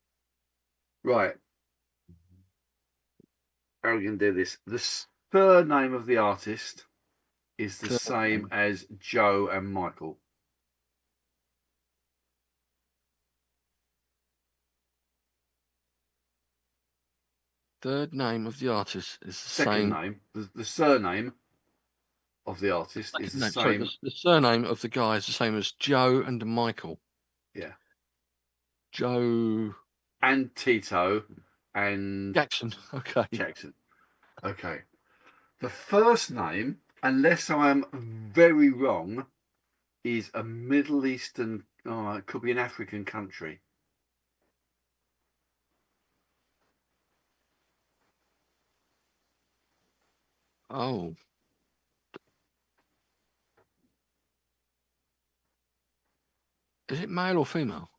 Right. How are we going to do this? The surname of the artist is the same as Joe and Michael. Third name of the artist is the Second same. name, the surname of the artist is the same. Sorry, the surname of the guy is the same as Joe and Michael. Yeah. Joe and Tito and Jackson. Okay. Jackson. Okay. The first name, unless I am very wrong, is a Middle Eastern, it could be an African country. Oh. Is it male or female?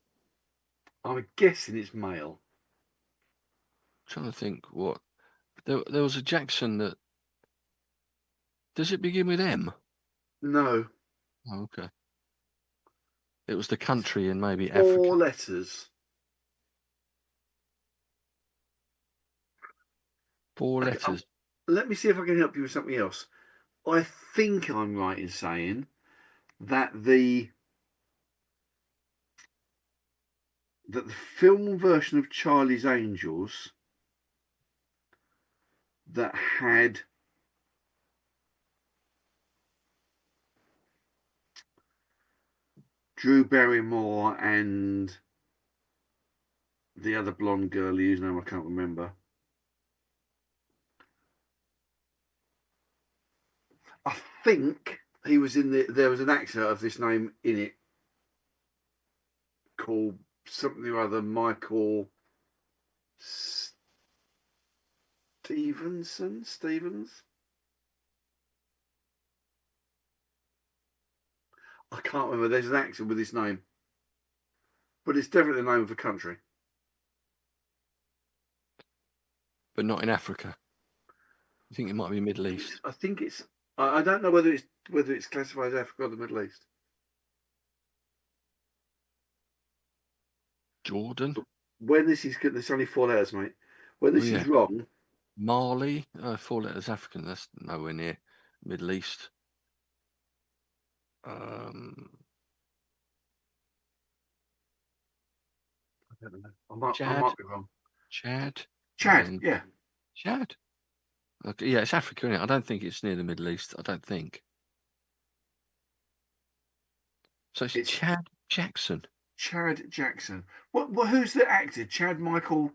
I'm guessing it's male. I'm trying to think what. There was a Jackson that. Does it begin with M? No. Oh, okay. It was the country in maybe Four Africa. letters. 4 letters. Let me see if I can help you with something else. I think I'm right in saying that the film version of Charlie's Angels that had Drew Barrymore and the other blonde girl whose name I can't remember. I think he was in there was an actor of this name in it called something or other, Michael Stevens. I can't remember. There's an actor with this name, but it's definitely the name of a country. But not in Africa. I think it might be Middle East. I think it's. I don't know whether it's classified as Africa or the Middle East. Jordan. When this is good, there's only 4 letters, mate. When this is wrong, Mali. 4 letters African. That's nowhere near Middle East. I don't know. I might be wrong. Chad. Yeah. Chad. Okay, yeah, it's Africa, isn't it? I don't think it's near the Middle East. I don't think. So it's Chad Jackson. Chad Jackson. What? Who's the actor? Chad Michael.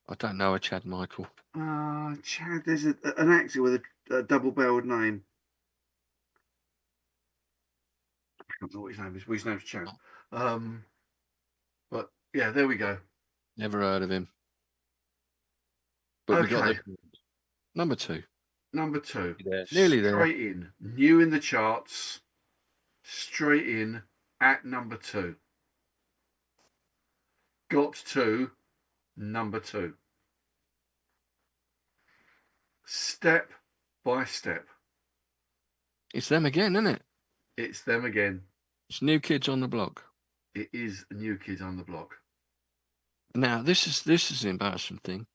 I don't know a Chad Michael. Chad. There's an actor with a double-barreled name. I don't know what his name is. His name's Chad. But yeah, there we go. Never heard of him. But we got number 2. Number 2. Nearly there. Straight in. New in the charts. Straight in at number 2. Got to number 2. Step by step. It's them again, isn't it? It's them again. It's New Kids on the Block. It is New Kids on the Block. Now, this is the embarrassing thing.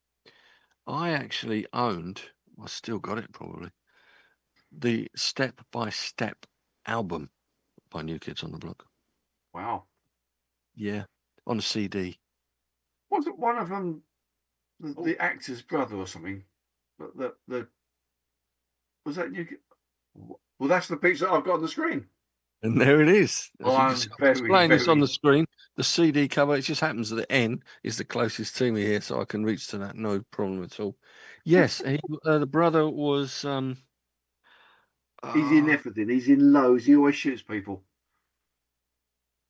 I actually owned, I still got it probably, the Step by Step album by New Kids on the Block. Wow. Yeah, on a CD. Wasn't one of them the actor's brother or something? But was that New Kids? Well, that's the picture I've got on the screen. And there it is. I'm explain this on the screen. The CD cover, it just happens that the N is the closest to me here, so I can reach to that. No problem at all. Yes, the brother was He's in Uh, everything. He's in loads. He always shoots people.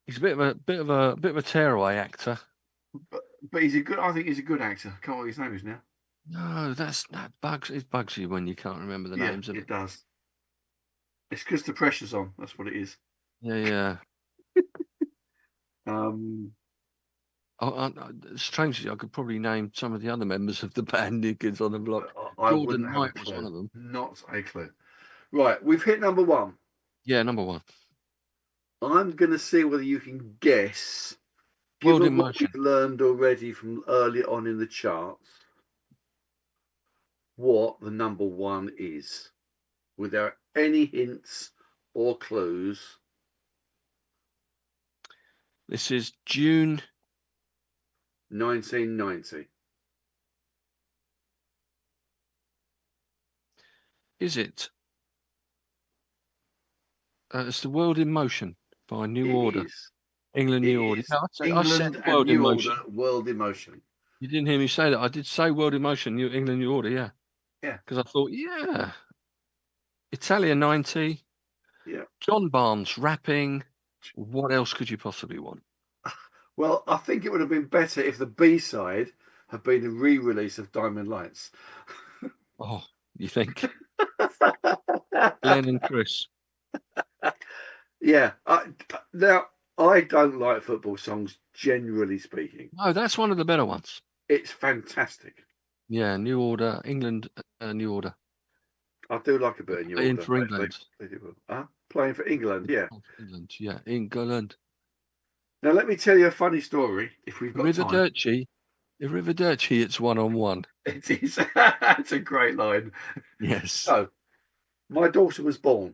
he's a bit of a tearaway actor. But he's a good. I think he's a good actor. Can't remember what his name is now. No, that's not Bugs. It bugs you when you can't remember the Yeah, names of it it. does. It's because the pressure's on. That's what it is. Yeah. Um, Strangely, I could probably name some of the other members of the band New Kids on the Block. I Jordan wouldn't have a Knight was one clue. of them. Not a clue. Right, we've hit number one. Yeah, number one. I'm going to see whether you can guess, World in given what Motion. we've learned already from early on in the charts, what the number one is, without any hints or clues. This is June. 1990. Is it? It's the World in Motion by New It Order. is. England, It New Order. is Yeah, I said England and World in New Motion. Order, World in Motion. You didn't hear me say that. I did say World in Motion, England, New Order. Yeah. Yeah. Because I thought, yeah, Italia 90. Yeah. John Barnes rapping. What else could you possibly want? Well, I think it would have been better if the B side had been a re-release of Diamond Lights. Oh, you think? Glenn and Chris. Yeah. Now, I don't like football songs, generally speaking. No, that's one of the better ones. It's fantastic. Yeah, New Order, England, New Order. I do like a bit of New Playing Order. for England. They do well. Huh? Playing for England, yeah. England, yeah, England. Now, let me tell you a funny story, if we've got time. Arrivederci, it's 1-on-1. It is. It's a great line. Yes. So, my daughter was born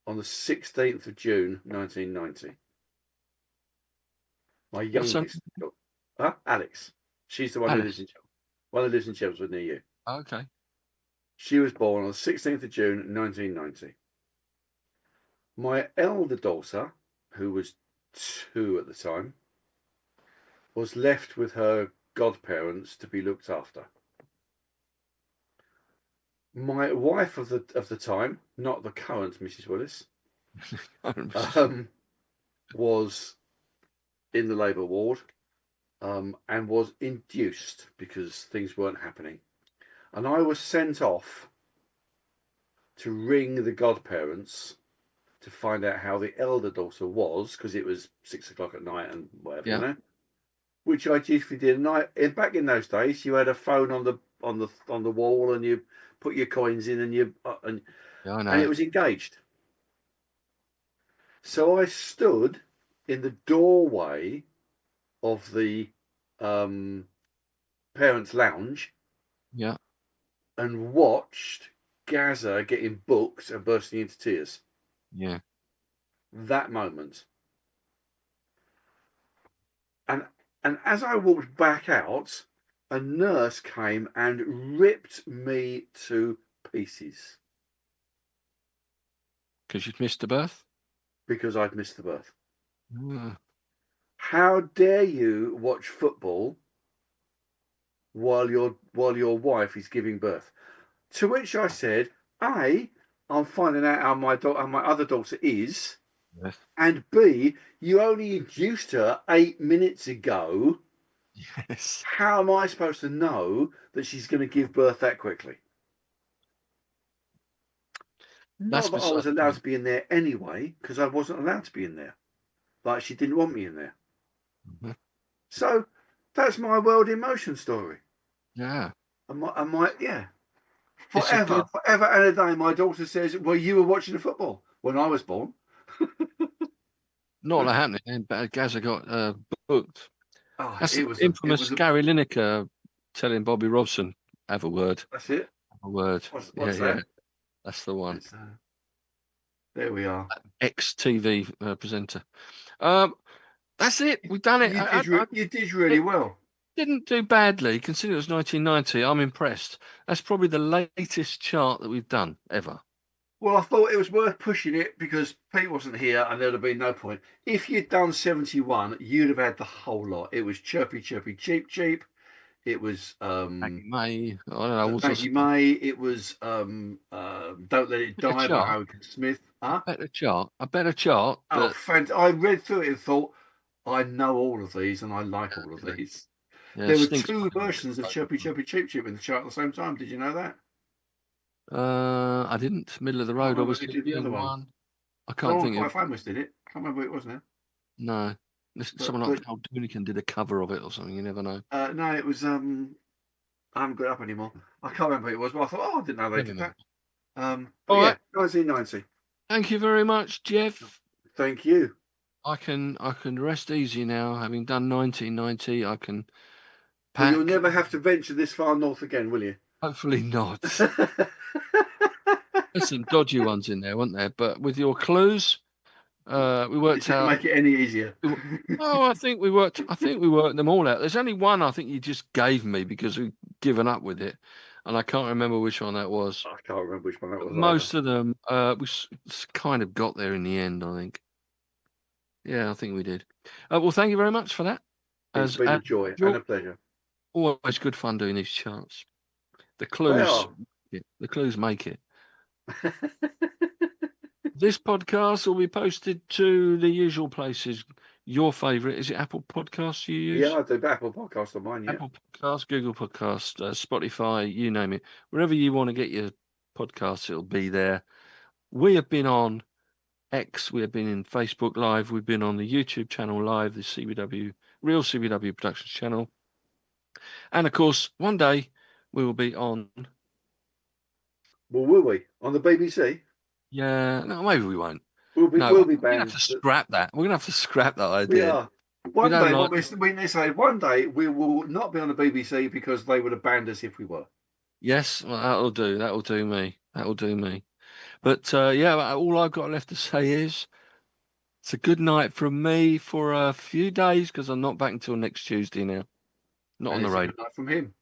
on the 16th of June, 1990. My youngest. Huh? Alex. She's the one who lives in Chelsea. One who lives in Chelmsford near you. Okay. She was born on the 16th of June, 1990. My elder daughter, who was 2 at the time, was left with her godparents to be looked after. My wife of the time, not the current Mrs. Willis, was in the labour ward and was induced because things weren't happening. And I was sent off to ring the godparents to find out how the elder daughter was, because it was 6 o'clock at night and whatever, Yeah. you know. Which I chiefly did. And back in those days, you had a phone on the wall, and you put your coins in, and Yeah, I know. and it was engaged. So I stood in the doorway of the parents' lounge, yeah, and watched Gaza getting booked and bursting into tears. yeah. That moment. And as I walked back out, a nurse came and ripped me to pieces. Because you'd missed the birth? Because I'd missed the birth. Mm. How dare you watch football while your wife is giving birth? To which I said, A, I'm finding out how my other daughter is. Yes. And B, you only induced her 8 minutes ago. Yes. How am I supposed to know that she's going to give birth that quickly? Not that I was allowed to be in there anyway, because I wasn't allowed to be in there. Like, she didn't want me in there. Mm-hmm. So that's my World in Motion story. Yeah. Yeah. Forever and a day, my daughter says, well, you were watching the football when I was born. Not that happening. And Gaza got booked. Oh, That's the infamous Gary Lineker telling Bobby Robson, have a word. That's it. Have a word. What's yeah, that? Yeah. That's the one. There we are. Ex-TV presenter. That's it. We've done it. You did really well. Didn't do badly, considering it was 1990. I'm impressed. That's probably the latest chart that we've done ever. Well, I thought it was worth pushing it because Pete wasn't here and there'd have been no point. If you'd done 71, you'd have had the whole lot. It was chirpy, chirpy, cheap, cheap. It was Maggie May. I don't know. All sorts Maggie of May. It was Don't Let It better Die by chart. Hurricane Smith. A better chart. Oh, That I read through it and thought, I know all of these and I like all of these. yeah, There were stinks. two versions of Chirpy Chirpy Cheep Cheep in the chart at the same time. Did you know that? I didn't. Middle of the I can't road, remember who obviously, did the other being one. one. I can't Someone think of. quite famous did it. Can't remember who it was now. No. Someone But like Carl Doonican did a cover of it or something. You never know. no, it was I haven't got it up anymore. I can't remember who it was, but I thought, oh, I didn't know they Never did mind. that. But All yeah, right. 1990. Thank you very much, Geoff. Thank you. I can rest easy now, having done 1990. I can Well, pack. you'll never have to venture this far north again, will you? Hopefully not. There's some dodgy ones in there, weren't there? But with your clues, we worked Didn't out. make it any easier. Oh, I think we worked them all out. There's only one I think you just gave me because we've given up with it, and I can't remember which one that was. I can't remember which one that was. Most of them, we kind of got there in the end, I think. Yeah, I think we did. Well, thank you very much for that. It's been a joy and a pleasure. Always good fun doing these charts. The clues make it. This podcast will be posted to the usual places. Your favourite, is it Apple Podcasts you use? Yeah, I do Apple Podcast on mine, yeah. Apple Podcasts, Google Podcasts, Spotify, you name it. Wherever you want to get your podcasts, it'll be there. We have been on X, we have been in Facebook Live, we've been on the YouTube channel live, the CBW, Real CBW Productions channel. And of course, one day we will be on. Well, will we? On the BBC? Yeah, no, maybe we won't. We'll be We're banned. gonna have to scrap that. We're gonna have to scrap that idea. We are. One day, like... they say one day we will not be on the BBC because they would have banned us if we were. Yes, well, that'll do. That'll do me. That'll do me. But yeah, all I've got left to say is it's a good night from me for a few days because I'm not back until next Tuesday now. Not on the radio. Good night from him.